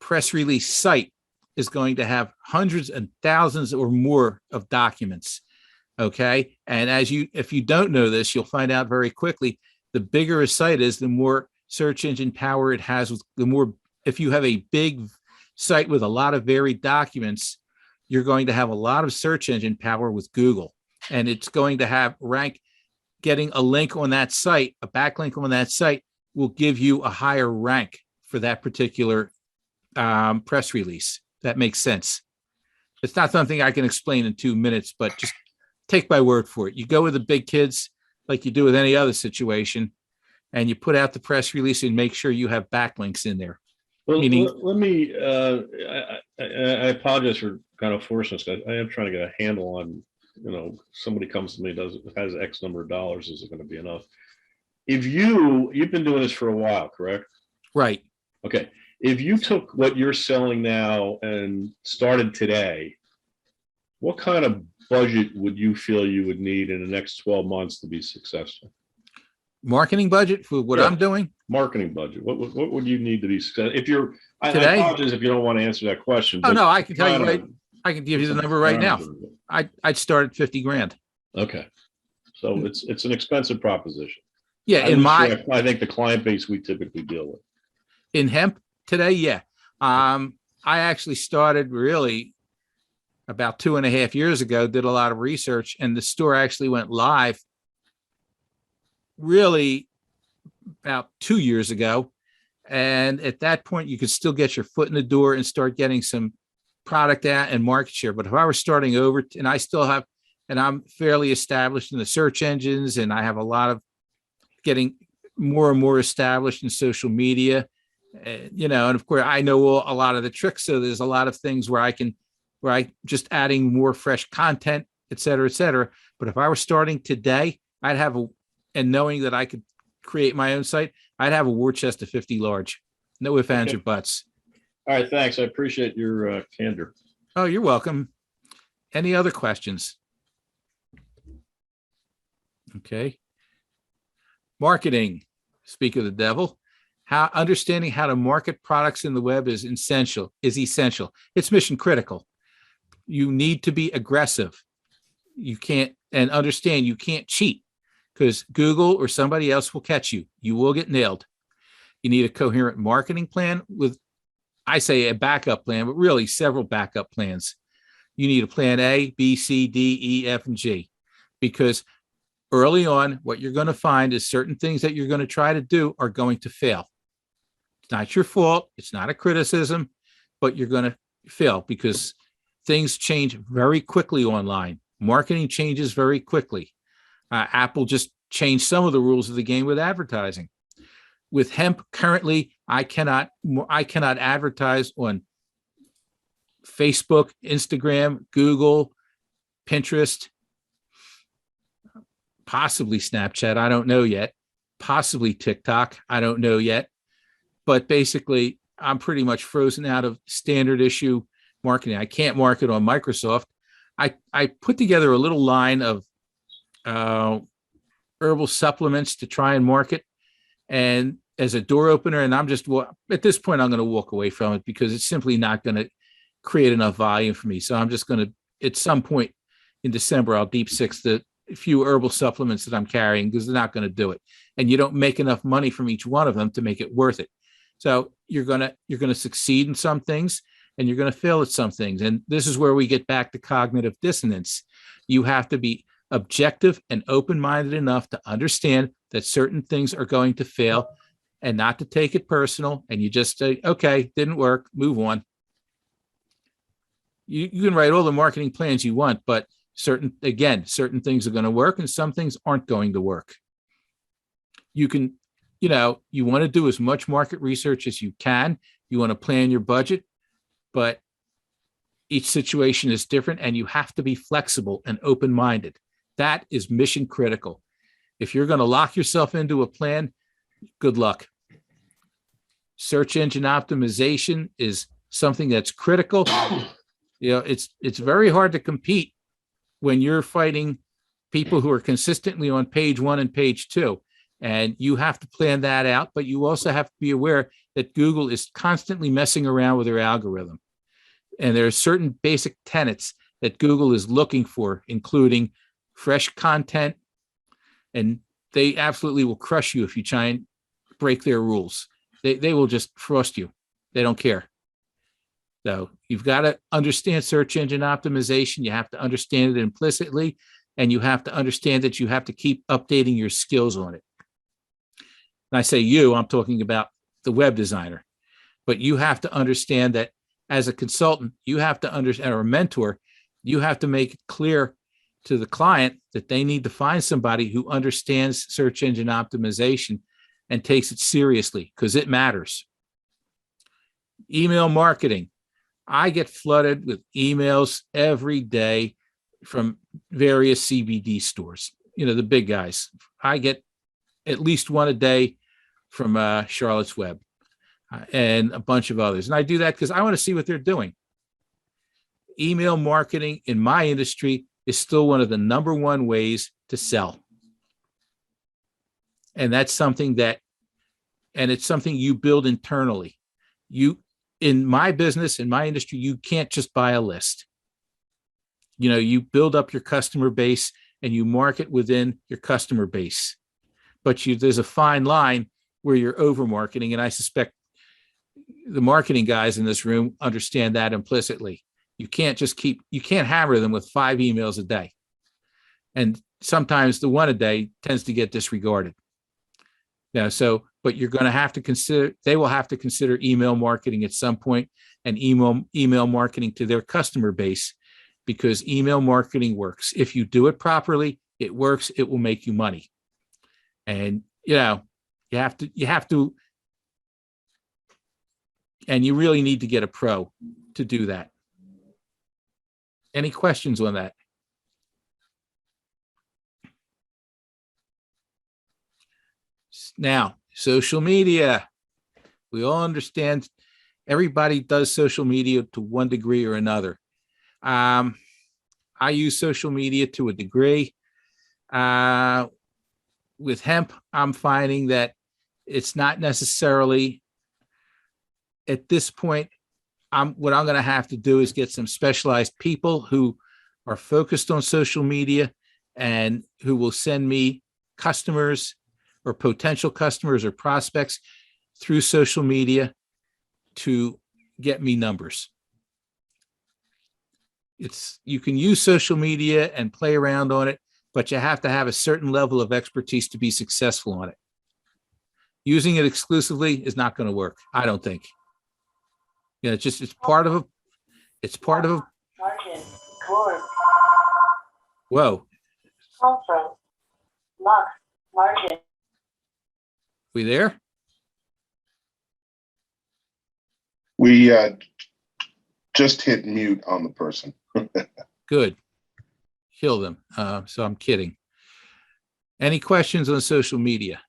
press release site is going to have hundreds and thousands or more of documents. Okay. And if you don't know this, you'll find out very quickly, the bigger a site is, the more search engine power it has. If you have a big site with a lot of varied documents, you're going to have a lot of search engine power with Google, and it's going to have getting a link on that site, a backlink on that site will give you a higher rank for that particular press release. That makes sense. It's not something I can explain in 2 minutes, but just take my word for it. You go with the big kids like you do with any other situation, and you put out the press release and make sure you have backlinks in there. Well, Meaning- let me, I apologize for kind of forcing this. I am trying to get a handle on, somebody comes to me, has X number of dollars, is it going to be enough? If you've been doing this for a while, correct? Right. Okay. If you took what you're selling now and started today, what kind of budget would you feel you would need in the next 12 months to be successful? Marketing budget for what Yeah. I'm doing? Marketing budget. What would you need to be successful? If you're, I Today? apologize if you don't want to answer that question. Oh, but no, I can tell you kind right. of- I can give you the number right now. I'd start at 50 grand. Okay. So it's an expensive proposition. Yeah. I think the client base we typically deal with. In hemp today. Yeah. I actually started really about 2.5 years ago, did a lot of research, and the store actually went live really about 2 years ago. And at that point, you could still get your foot in the door and start getting some product out and market share. But if I were starting over, and I'm fairly established in the search engines, and I have a lot of getting more and more established in social media, and of course I know a lot of the tricks. So there's a lot of things where I just adding more fresh content, et cetera. But if I were starting today, and knowing that I could create my own site, I'd have a war chest of 50 large. No ifs, ands, or buts. All right. Thanks. I appreciate your candor. Oh, you're welcome. Any other questions? Okay. Marketing. Speak of the devil. Understanding how to market products in the web is essential. It's mission critical. You need to be aggressive. You can't cheat because Google or somebody else will catch you. You will get nailed. You need a coherent marketing plan with, I say a backup plan, but really several backup plans. You need a plan A, B, C, D, E, F, and G, because early on, what you're going to find is certain things that you're going to try to do are going to fail. It's not your fault. It's not a criticism, but you're going to fail because things change very quickly online. Marketing changes very quickly. Apple just changed some of the rules of the game with advertising. With hemp, currently, I cannot advertise on Facebook, Instagram, Google, Pinterest, possibly Snapchat. I don't know yet. possibly TikTok. I don't know yet, but basically I'm pretty much frozen out of standard issue marketing. I can't market on Microsoft. I put together a little line of herbal supplements to try and market, and as a door opener, and I'm just, at this point, I'm going to walk away from it because it's simply not going to create enough volume for me. So I'm just going to, at some point in December, I'll deep six the few herbal supplements that I'm carrying because they're not going to do it. And you don't make enough money from each one of them to make it worth it. So you're going to succeed in some things and you're going to fail at some things. And this is where we get back to cognitive dissonance. You have to be objective and open-minded enough to understand that certain things are going to fail and not to take it personal. And you just say, okay, didn't work, move on. You can write all the marketing plans you want, but certain things are going to work and some things aren't going to work. You can, you want to do as much market research as you can. You want to plan your budget, but each situation is different and you have to be flexible and open-minded. That is mission critical. If you're going to lock yourself into a plan, good luck. Search engine optimization is something that's critical. It's very hard to compete when you're fighting people who are consistently on page 1 and page 2. And you have to plan that out, but you also have to be aware that Google is constantly messing around with their algorithm. And there are certain basic tenets that Google is looking for, including fresh content, and they absolutely will crush you if you try and break their rules. They will just frost you. They don't care. So you've got to understand search engine optimization. You have to understand it implicitly, and you have to understand that you have to keep updating your skills on it. And I say you, I'm talking about the web designer, but you have to understand that as a consultant, you have to understand, or a mentor, you have to make it clear to the client that they need to find somebody who understands search engine optimization and takes it seriously because it matters. Email marketing. I get flooded with emails every day from various CBD stores, the big guys. I get at least one a day from Charlotte's Web and a bunch of others. And I do that because I want to see what they're doing. Email marketing in my industry is still one of the #1 ways to sell. And that's something it's something you build internally. In my business, in my industry, you can't just buy a list. You build up your customer base and you market within your customer base. But there's a fine line where you're over marketing. And I suspect the marketing guys in this room understand that implicitly. You can't hammer them with 5 emails a day. And sometimes the one a day tends to get disregarded. But you're going to have to they will have to consider email marketing at some point and email marketing to their customer base, because email marketing works. If you do it properly, it works. It will make you money. And, you have to, and you really need to get a pro to do that. Any questions on that? Now, social media. We all understand everybody does social media to one degree or another. I use social media to a degree. With hemp, I'm finding that it's not necessarily, at this point, what I'm going to have to do is get some specialized people who are focused on social media and who will send me customers or potential customers or prospects through social media to get me numbers. You can use social media and play around on it, but you have to have a certain level of expertise to be successful on it. Using it exclusively is not going to work, I don't think. It's part of a. Margin, cord. Whoa. Conference. Lock. Margin. We there? We just hit mute on the person. Good. Kill them. So I'm kidding. Any questions on social media?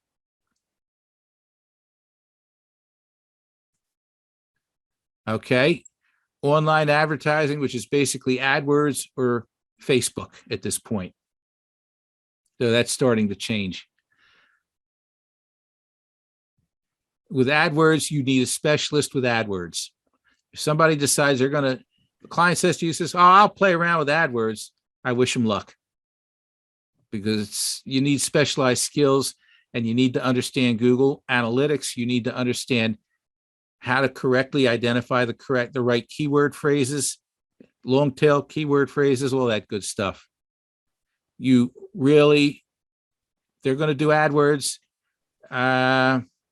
Okay. Online advertising, which is basically AdWords or Facebook at this point. So that's starting to change. With AdWords, you need a specialist with AdWords. If somebody decides the client says to you, says, "Oh, I'll play around with AdWords," I wish them luck, because you need specialized skills and you need to understand Google Analytics. You need to understand how to correctly identify the right keyword phrases, long tail keyword phrases, all that good stuff. They're going to do AdWords.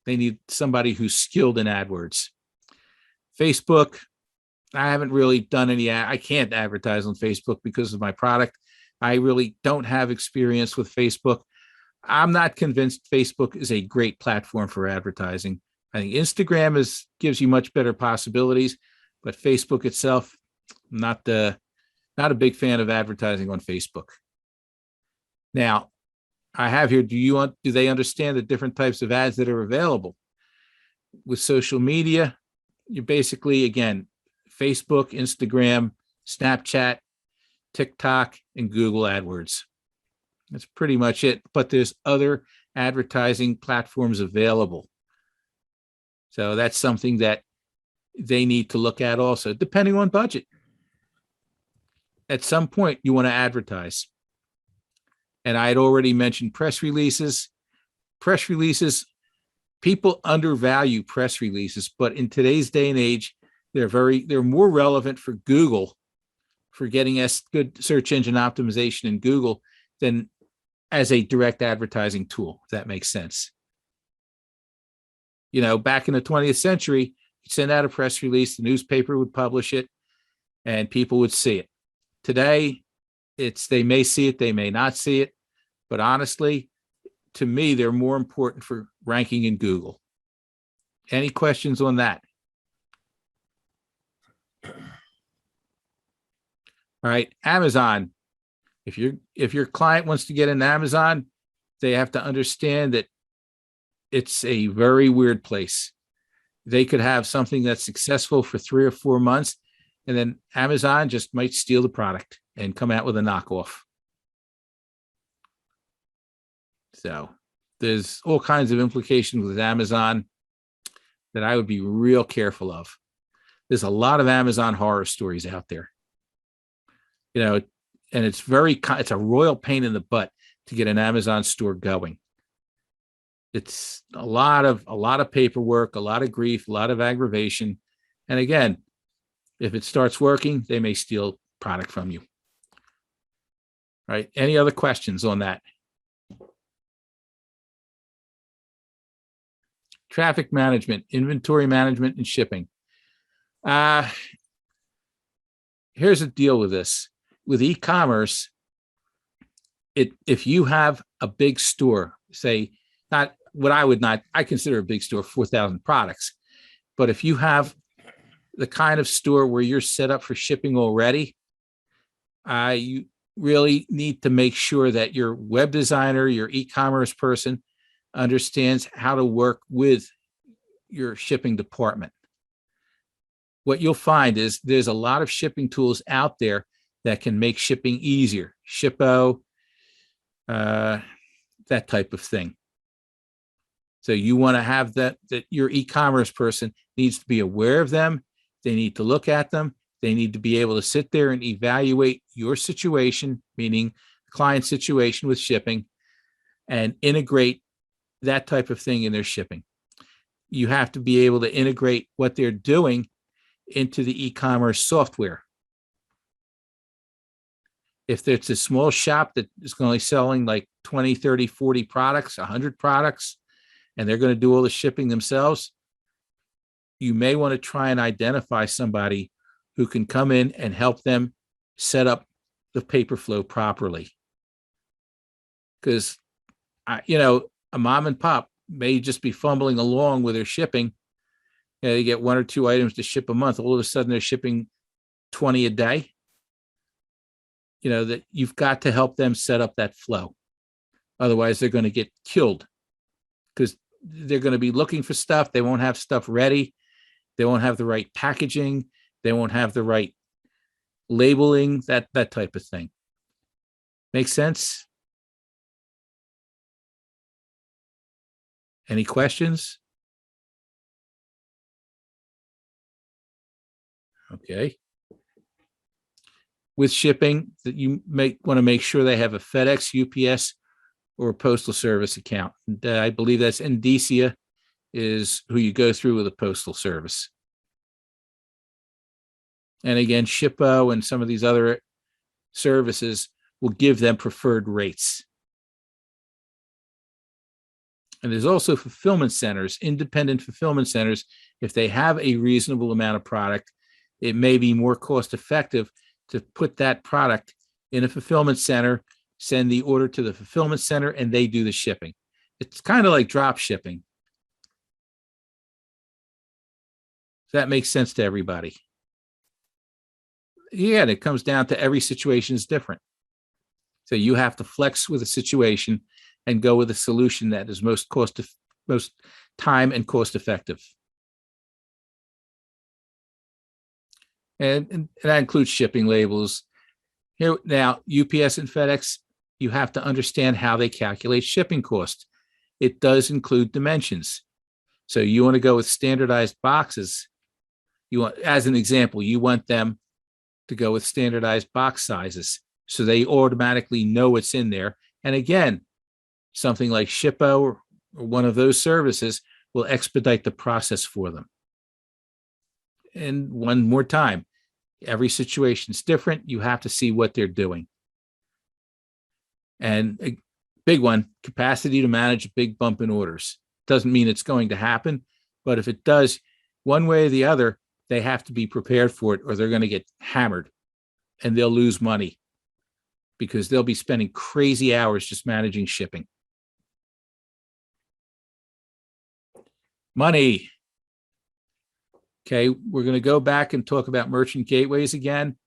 They need somebody who's skilled in AdWords. Facebook, I haven't really done I can't advertise on Facebook because of my product. I really don't have experience with Facebook. I'm not convinced Facebook is a great platform for advertising. I think Instagram gives you much better possibilities, but Facebook itself, not a big fan of advertising on Facebook. Now, I have here, do they understand the different types of ads that are available? With social media, you basically, again, Facebook, Instagram, Snapchat, TikTok, and Google AdWords. That's pretty much it, but there's other advertising platforms available. So that's something that they need to look at also, depending on budget. At some point, you want to advertise. And I had already mentioned press releases. Press releases, people undervalue press releases, but in today's day and age, they're more relevant for Google, for getting good search engine optimization in Google than as a direct advertising tool, if that makes sense. Back in the 20th century, you'd send out a press release, the newspaper would publish it, and people would see it. Today, they may see it, they may not see it, but honestly, to me, they're more important for ranking in Google. Any questions on that? All right, Amazon. If your client wants to get in Amazon, they have to understand that it's a very weird place. They could have something that's successful for 3 or 4 months, and then Amazon just might steal the product and come out with a knockoff. So there's all kinds of implications with Amazon that I would be real careful of. There's a lot of Amazon horror stories out there. And it's a royal pain in the butt to get an Amazon store going. It's a lot of paperwork, a lot of grief, a lot of aggravation. And again, if it starts working, they may steal product from you. All right. Any other questions on that? Traffic management, inventory management, and shipping. Here's the deal with this. With e-commerce, if you have a big store, say, I consider a big store 4,000 products, but if you have the kind of store where you're set up for shipping already, you really need to make sure that your web designer, your e-commerce person understands how to work with your shipping department. What you'll find is there's a lot of shipping tools out there that can make shipping easier. Shippo, that type of thing. So you want to have that your e-commerce person needs to be aware of them. They need to look at them. They need to be able to sit there and evaluate your situation, meaning the client situation with shipping, and integrate that type of thing in their shipping. You have to be able to integrate what they're doing into the e-commerce software. If it's a small shop that is only selling like 20, 30, 40 products, 100 products, and they're going to do all the shipping themselves, you may want to try and identify somebody who can come in and help them set up the paper flow properly. Because, a mom and pop may just be fumbling along with their shipping. They get 1 or 2 items to ship a month. All of a sudden, they're shipping 20 a day. That you've got to help them set up that flow. Otherwise, they're going to get killed because they're going to be looking for stuff. They won't have stuff ready. They won't have the right packaging. They won't have the right labeling, that type of thing. Make sense? Any questions? Okay. With shipping, that you want to make sure they have a FedEx, UPS, or a postal service account. I believe that's Indicia is who you go through with a postal service. And again, Shippo and some of these other services will give them preferred rates. And there's also fulfillment centers, independent fulfillment centers. If they have a reasonable amount of product, it may be more cost effective to put that product in a fulfillment center, send the order to the fulfillment center, and they do the shipping. It's kind of like drop shipping. That makes sense to everybody. Yeah, it comes down to every situation is different. So you have to flex with a situation and go with a solution that is most time and cost effective. And that includes shipping labels. Here now, UPS and FedEx, you have to understand how they calculate shipping cost. It does include dimensions. So you want to go with standardized boxes. You want, as an example, you want them to go with standardized box sizes, so they automatically know what's in there. And again, something like Shippo or one of those services will expedite the process for them. And one more time, every situation is different. You have to see what they're doing. And a big one, capacity to manage a big bump in orders. Doesn't mean it's going to happen, but if it does, one way or the other, they have to be prepared for it, or they're going to get hammered and they'll lose money because they'll be spending crazy hours just managing shipping. Money. Okay, we're going to go back and talk about merchant gateways again.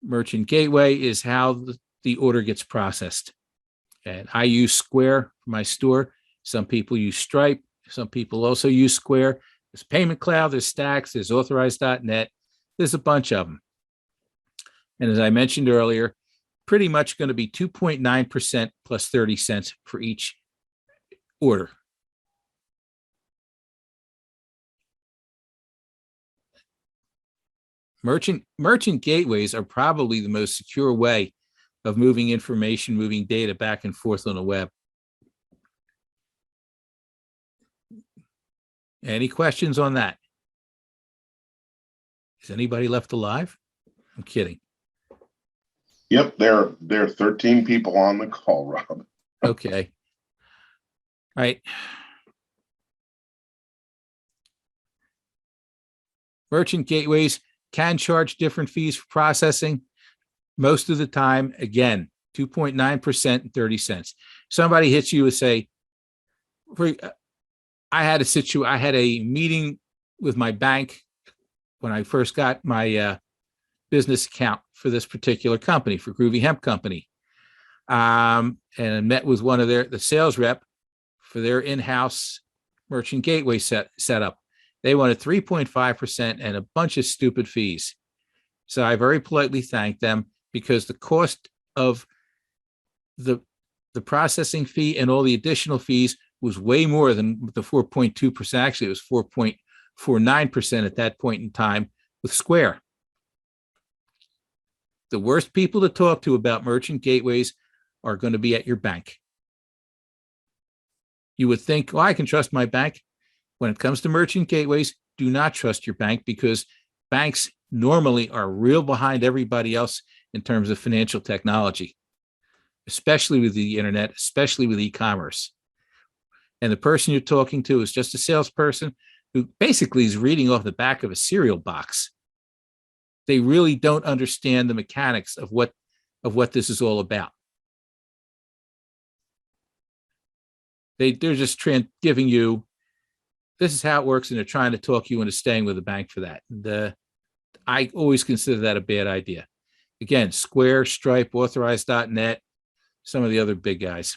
Merchant gateway is how the order gets processed. And I use Square for my store. Some people use Stripe. Some people also use Square. There's Payment Cloud, there's Stacks, there's Authorized.net. There's a bunch of them. And as I mentioned earlier, pretty much going to be 2.9% plus 30 cents for each order. Merchant gateways are probably the most secure way of moving information, moving data back and forth on the web. Any questions on that? Is anybody left alive? I'm kidding. Yep, there are 13 people on the call, Rob. Okay. All right. Merchant gateways can charge different fees for processing. Most of the time, again, 2.9% and 30 cents. Somebody hits you and say, I had a meeting with my bank when I first got my business account for this particular company, for Groovy Hemp Company. And I met with one of the sales rep for their in-house merchant gateway setup. They wanted 3.5% and a bunch of stupid fees. So I very politely thanked them because the cost of the processing fee and all the additional fees was way more than the 4.2%. Actually, it was 4.49% at that point in time with Square. The worst people to talk to about merchant gateways are going to be at your bank. You would think, oh, I can trust my bank. When it comes to merchant gateways, do not trust your bank because banks normally are real behind everybody else in terms of financial technology, especially with the internet, especially with e-commerce. And the person you're talking to is just a salesperson who basically is reading off the back of a cereal box. They really don't understand the mechanics of what this is all about. They're just giving you, this is how it works, and they're trying to talk you into staying with the bank for that. And I always consider that a bad idea. Again, Square, Stripe, Authorized.net, some of the other big guys.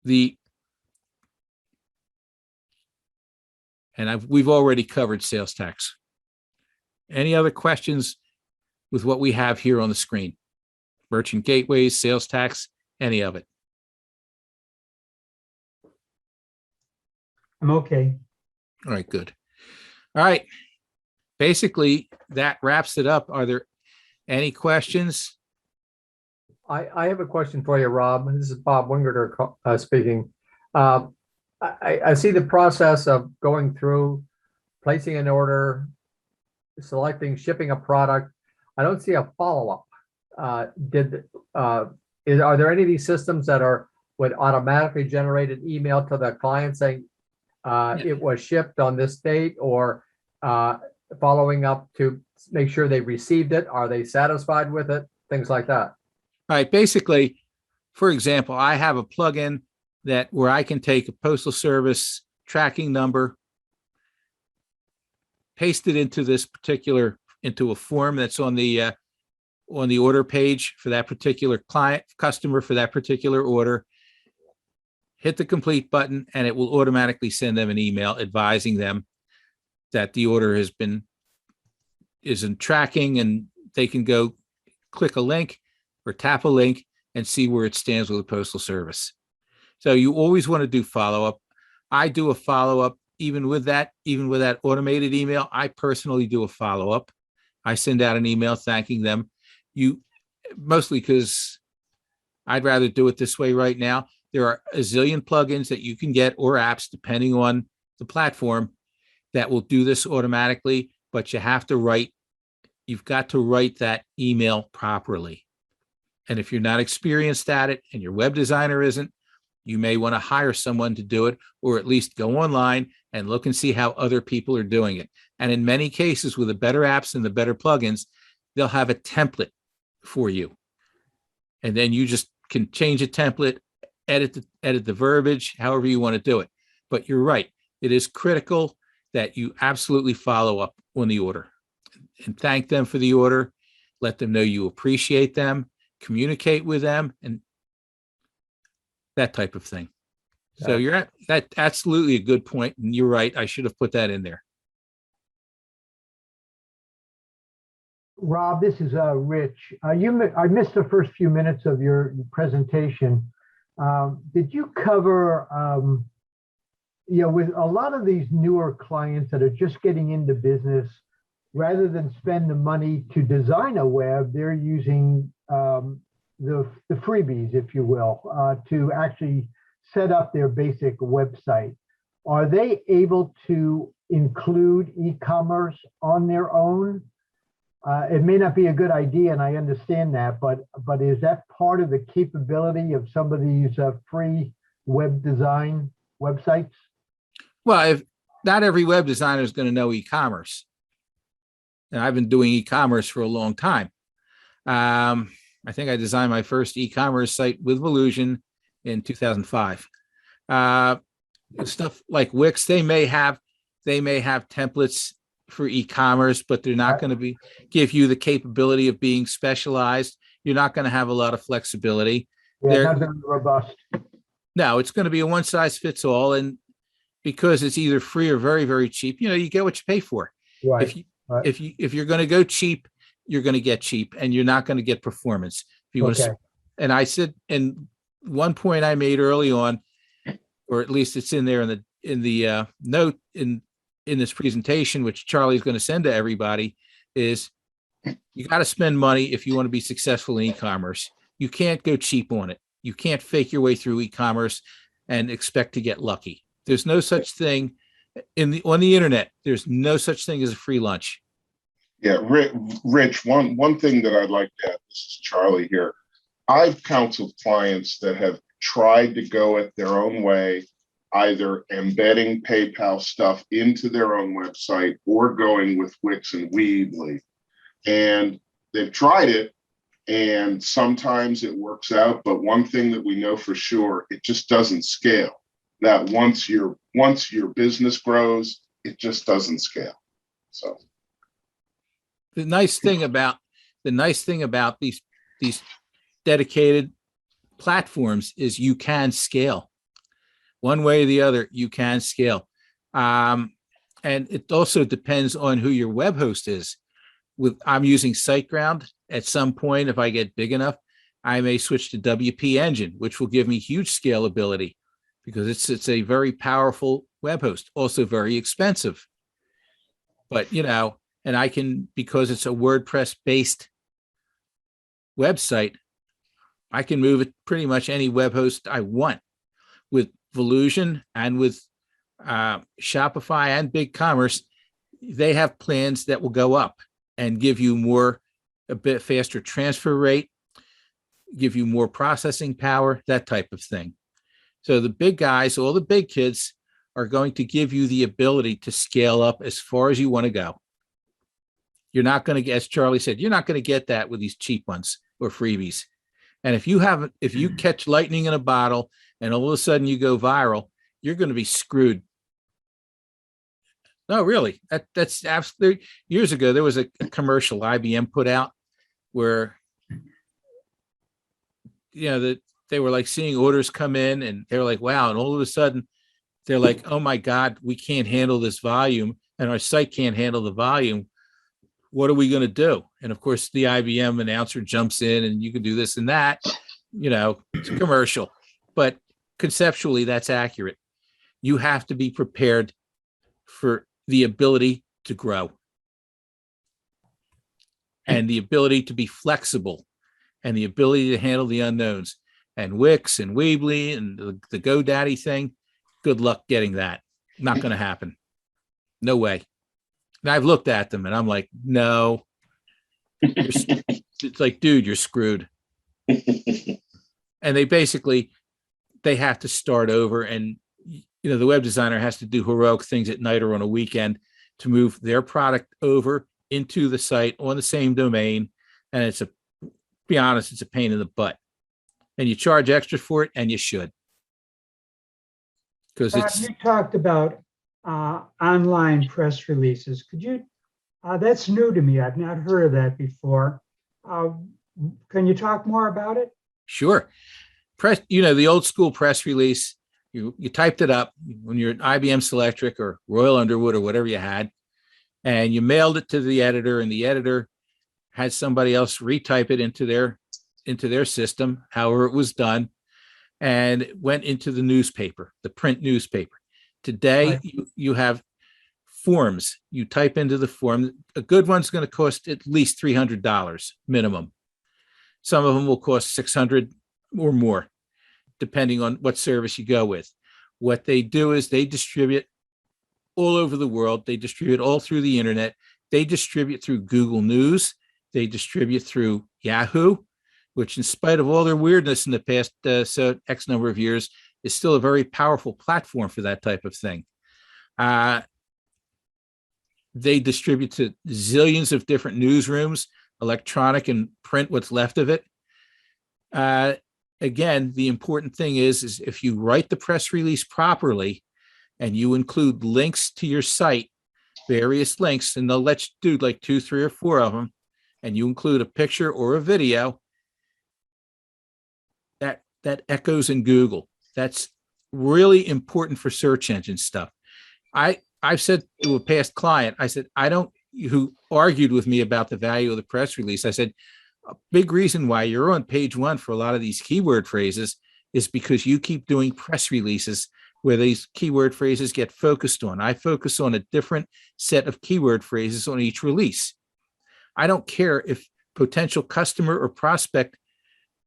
The And we've already covered sales tax. Any other questions with what we have here on the screen? Merchant gateways, sales tax, any of it? I'm okay. All right, good. All right. Basically, that wraps it up. Are there any questions? I have a question for you, Rob. This is Bob Wingerter speaking. I see the process of going through, placing an order, selecting, shipping a product. I don't see a follow-up. Are there any of these systems that would automatically generate an email to the client saying it was shipped on this date, or following up to make sure they received it? Are they satisfied with it? Things like that. All right. Basically, for example, I have a plugin where I can take a postal service tracking number, paste it into into a form that's on the order page for that particular customer for that particular order, hit the complete button, and it will automatically send them an email advising them that the order is in tracking, and they can go click a link or tap a link and see where it stands with the postal service. So you always want to do follow-up. I do a follow-up even with that automated email. I personally do a follow-up. I send out an email thanking them. Mostly because I'd rather do it this way right now. There are a zillion plugins that you can get, or apps, depending on the platform, that will do this automatically, but you've got to write that email properly. And if you're not experienced at it and your web designer isn't, you may want to hire someone to do it, or at least go online and look and see how other people are doing it. And in many cases, with the better apps and the better plugins, they'll have a template for you. And then you just can change a template, edit the verbiage, however you want to do it. But you're right. It is critical that you absolutely follow up on the order and thank them for the order. Let them know you appreciate them, communicate with them, and that type of thing. So that's absolutely a good point. And you're right. I should have put that in there. Rob, this is Rich. I missed the first few minutes of your presentation. Did you cover, with a lot of these newer clients that are just getting into business, rather than spend the money to design a web, they're using the freebies, if you will, to actually set up their basic website. Are they able to include e-commerce on their own? It may not be a good idea, and I understand that, but is that part of the capability of some of these free web design websites? Well, if not every web designer is going to know e-commerce. And I've been doing e-commerce for a long time. I think I designed my first e-commerce site with Volusion in 2005. Stuff like Wix, they may have templates for e-commerce, but they're not going to give you the capability of being specialized. You're not going to have a lot of flexibility. Yeah, not very robust. No, it's going to be a one size fits all. And because it's either free or very, very cheap, you get what you pay for. Right. If you're going to go cheap, you're going to get cheap, and you're not going to get performance. If you want to, and I said, and one point I made early on, or at least it's in there in the note in this presentation, which Charlie's going to send to everybody, is you got to spend money if you want to be successful in e-commerce. You can't go cheap on it. You can't fake your way through e-commerce and expect to get lucky. There's no such thing on the internet. There's no such thing as a free lunch. Yeah, Rich, one thing that I'd like to add, this is Charlie here. I've counseled clients that have tried to go it their own way, either embedding PayPal stuff into their own website or going with Wix and Weebly. And they've tried it, and sometimes it works out, but one thing that we know for sure, it just doesn't scale. That once your business grows, it just doesn't scale. So the nice thing about these dedicated platforms is you can scale one way or the other. You can scale. And it also depends on who your web host is. I'm using SiteGround. At some point, if I get big enough, I may switch to WP Engine, which will give me huge scalability because it's a very powerful web host, also very expensive. But, and I can, because it's a WordPress based website, I can move it pretty much any web host I want. With Volusion and with Shopify and BigCommerce, they have plans that will go up and give you a bit faster transfer rate, give you more processing power, that type of thing. So the big guys, all the big kids, are going to give you the ability to scale up as far as you want to go. You're not going to get, as Charlie said, you're not going to get that with these cheap ones or freebies. And if you catch lightning in a bottle and all of a sudden you go viral, you're going to be screwed. No, really, that's absolutely. Years ago, there was a commercial IBM put out where, they were like seeing orders come in and they were like, wow. And all of a sudden they're like, oh my God, we can't handle this volume and our site can't handle the volume. What are we going to do? And of course, the IBM announcer jumps in and you can do this and that, it's a commercial, but conceptually that's accurate. You have to be prepared for the ability to grow and the ability to be flexible and the ability to handle the unknowns. And Wix and Weebly and the GoDaddy thing, good luck getting that. Not going to happen. No way. And I've looked at them and I'm like, no. It's like, dude, you're screwed. And they have to start over. And, the web designer has to do heroic things at night or on a weekend to move their product over into the site on the same domain. And it's a pain in the butt. And you charge extra for it, and you should. Because you talked about online press releases. Could you, that's new to me. I've not heard of that before. Can you talk more about it? Sure. The old school press release, you typed it up when you're at IBM Selectric or Royal Underwood or whatever you had, and you mailed it to the editor, and the editor had somebody else retype it into their system, however it was done, and it went into the newspaper, the print newspaper. Today, right. You have forms. You type into the form. A good one's going to cost at least $300 minimum. Some of them will cost $600 or more, depending on what service you go with. What they do is they distribute all over the world. They distribute all through the internet. They distribute through Google News. They distribute through Yahoo, which in spite of all their weirdness in the past X number of years, is still a very powerful platform for that type of thing. They distribute to zillions of different newsrooms, electronic and print, what's left of it. Again, the important thing is if you write the press release properly and you include links to your site, various links, and they'll let you do like 2, 3, or 4 of them, and you include a picture or a video, that echoes in Google. That's really important for search engine stuff. I've said to a past client, I said, who argued with me about the value of the press release. I said, a big reason why you're on page 1 for a lot of these keyword phrases is because you keep doing press releases where these keyword phrases get focused on. I focus on a different set of keyword phrases on each release. I don't care if potential customer or prospect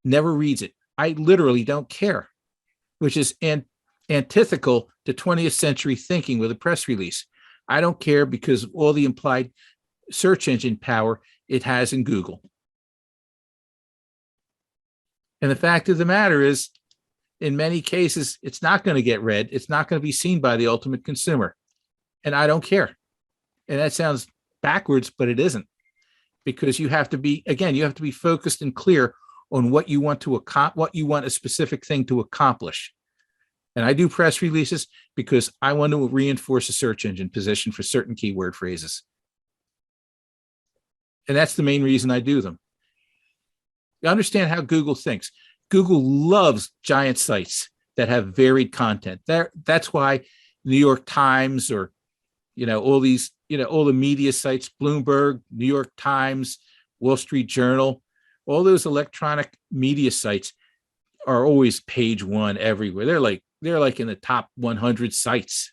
never reads it. I literally don't care, which is antithetical to 20th century thinking with a press release. I don't care because of all the implied search engine power it has in Google. And the fact of the matter is, in many cases, it's not going to get read. It's not going to be seen by the ultimate consumer. And I don't care. And that sounds backwards, but it isn't. Because you have to be focused and clear on what you want a specific thing to accomplish. And I do press releases because I want to reinforce a search engine position for certain keyword phrases. And that's the main reason I do them. You understand how Google thinks. Google loves giant sites that have varied content. That's why New York Times or all these, all the media sites, Bloomberg, New York Times, Wall Street Journal, all those electronic media sites are always page one everywhere. They're like in the top 100 sites.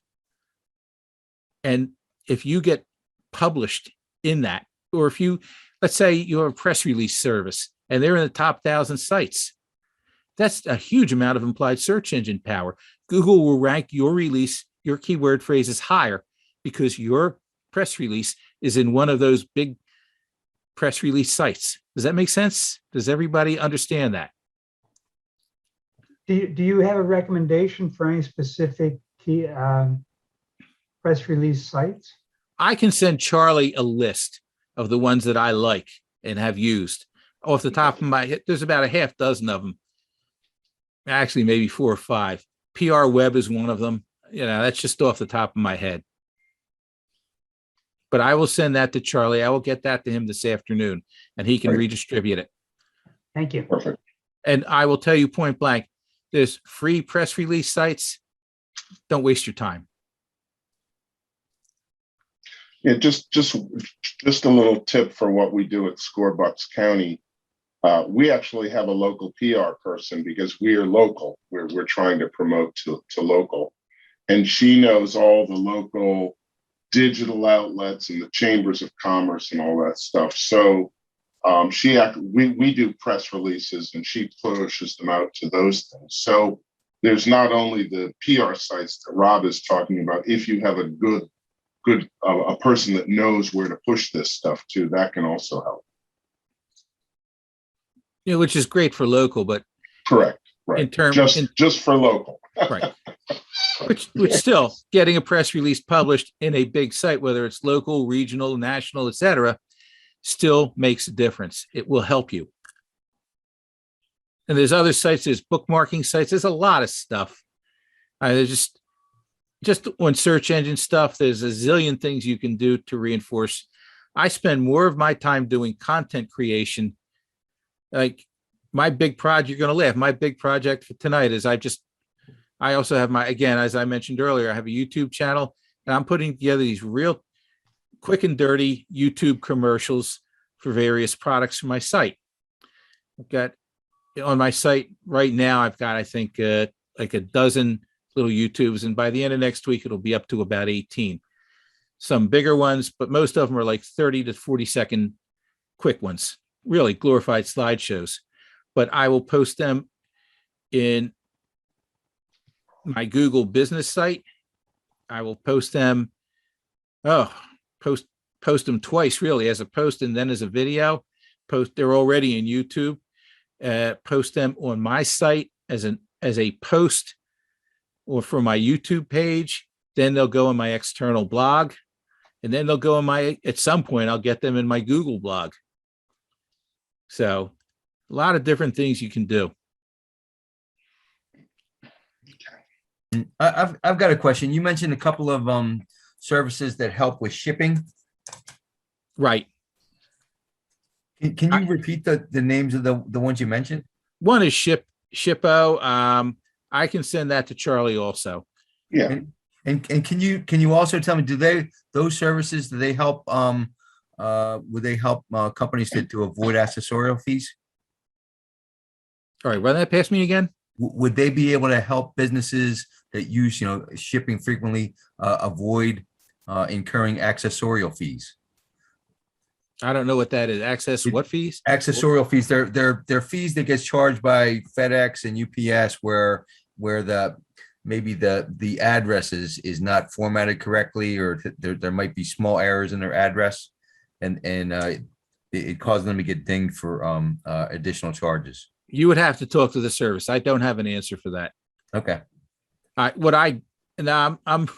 And if you get published in that, or if you, let's say you have a press release service and they're in the top 1,000 sites, that's a huge amount of implied search engine power. Google will rank your release, your keyword phrases higher because your press release is in one of those big press release sites. Does that make sense? Does everybody understand that? Do you have a recommendation for any specific key press release sites? I can send Charlie a list of the ones that I like and have used. Off the top of my head, there's about a half dozen of them. Actually, maybe 4 or 5. PR Web is one of them. That's just off the top of my head. But I will send that to Charlie. I will get that to him this afternoon, and he can redistribute it. Thank you. Perfect. And I will tell you point blank, there's free press release sites. Don't waste your time. Yeah, just a little tip for what we do at Scorebucks County. We actually have a local PR person because we are local. We're trying to promote to local, and she knows all the local digital outlets and the chambers of commerce and all that stuff. So we do press releases and she pushes them out to those things. So there's not only the PR sites that Rob is talking about. If you have a a person that knows where to push this stuff to, that can also help. Which is great for local, but correct, right? In terms, just for local, right? Which still getting a press release published in a big site, whether it's local, regional, national, etc., still makes a difference. It will help you. And there's other sites, there's bookmarking sites, there's a lot of stuff. There's just on search engine stuff, there's a zillion things you can do to reinforce. I spend more of my time doing content creation. Like my big project, you're going to laugh. My big project for tonight is I also have again, as I mentioned earlier, I have a YouTube channel and I'm putting together these real quick and dirty YouTube commercials for various products for my site. I've got on my site right now, I've got, I think, like a dozen little YouTubes, and by the end of next week, it'll be up to about 18. Some bigger ones, but most of them are like 30 to 40 second quick ones, really glorified slideshows. But I will post them in my Google business site. I will post them, post them twice, really, as a post and then as a video. They're already in YouTube. Post them on my site as a post or for my YouTube page. Then they'll go on my external blog, and then they'll go on at some point, I'll get them in my Google blog. So a lot of different things you can do. I've got a question. You mentioned a couple of services that help with shipping. Right. Can you repeat the names of the ones you mentioned? One is Shippo. I can send that to Charlie also. Yeah. And can you also tell me, those services, do they help would they help companies to avoid accessorial fees? All right, run that past me again. Would they be able to help businesses that use shipping frequently avoid incurring accessorial fees? I don't know what that is. What fees? Accessorial fees. They're fees that gets charged by FedEx and UPS where maybe the address is not formatted correctly, or there might be small errors in their address, and it causes them to get dinged for additional charges. You would have to talk to the service. I don't have an answer for that. Okay. I'm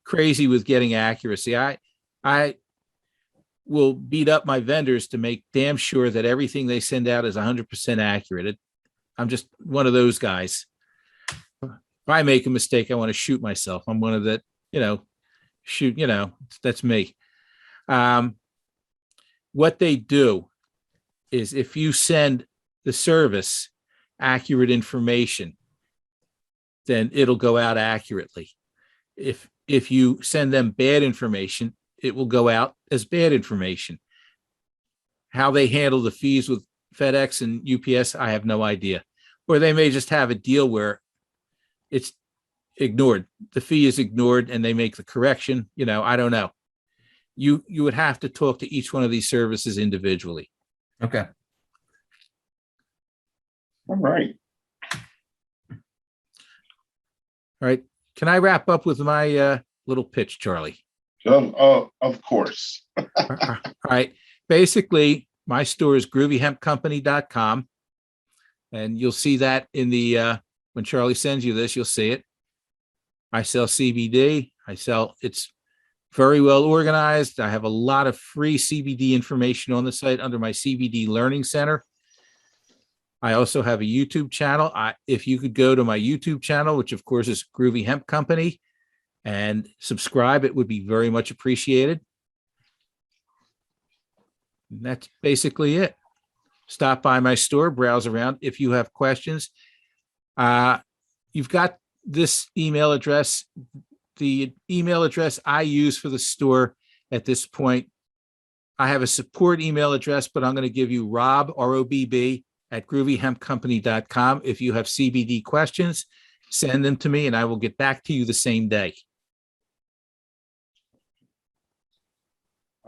crazy with getting accuracy. I will beat up my vendors to make damn sure that everything they send out is 100% accurate. I'm just one of those guys. If I make a mistake, I want to shoot myself. I'm one of that, that's me. What they do is if you send the service accurate information, then it'll go out accurately. If if you send them bad information, it will go out as bad information. How they handle the fees with FedEx and UPS, I have no idea. Or they may just have a deal where it's ignored. The fee is ignored and they make the correction. I don't know. You would have to talk to each one of these services individually. Okay. All right. All right. Can I wrap up with my little pitch, Charlie? Of course. All right. Basically, my store is groovyhempcompany.com. And you'll see that in the, when Charlie sends you this, you'll see it. I sell CBD. It's very well organized. I have a lot of free CBD information on the site under my CBD Learning Center. I also have a YouTube channel. If you could go to my YouTube channel, which of course is Groovy Hemp Company, and subscribe, it would be very much appreciated. And that's basically it. Stop by my store, browse around. If you have questions, you've got this email address. The email address I use for the store at this point, I have a support email address, but I'm going to give you Robb, ROBB, at groovyhempcompany.com. If you have CBD questions, send them to me and I will get back to you the same day.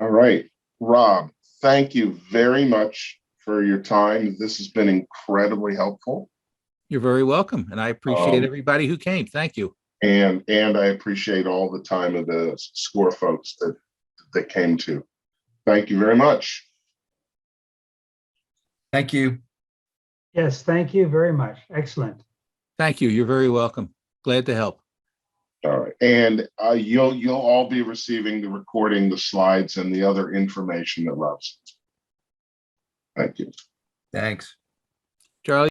All right, Robb, thank you very much for your time. This has been incredibly helpful. You're very welcome. And I appreciate everybody who came. Thank you. And I appreciate all the time of the SCORE folks that came too. Thank you very much. Thank you. Yes, thank you very much. Excellent. Thank you. You're very welcome. Glad to help. All right. And you'll all be receiving the recording, the slides, and the other information that Robb sent. Thank you. Thanks. Charlie.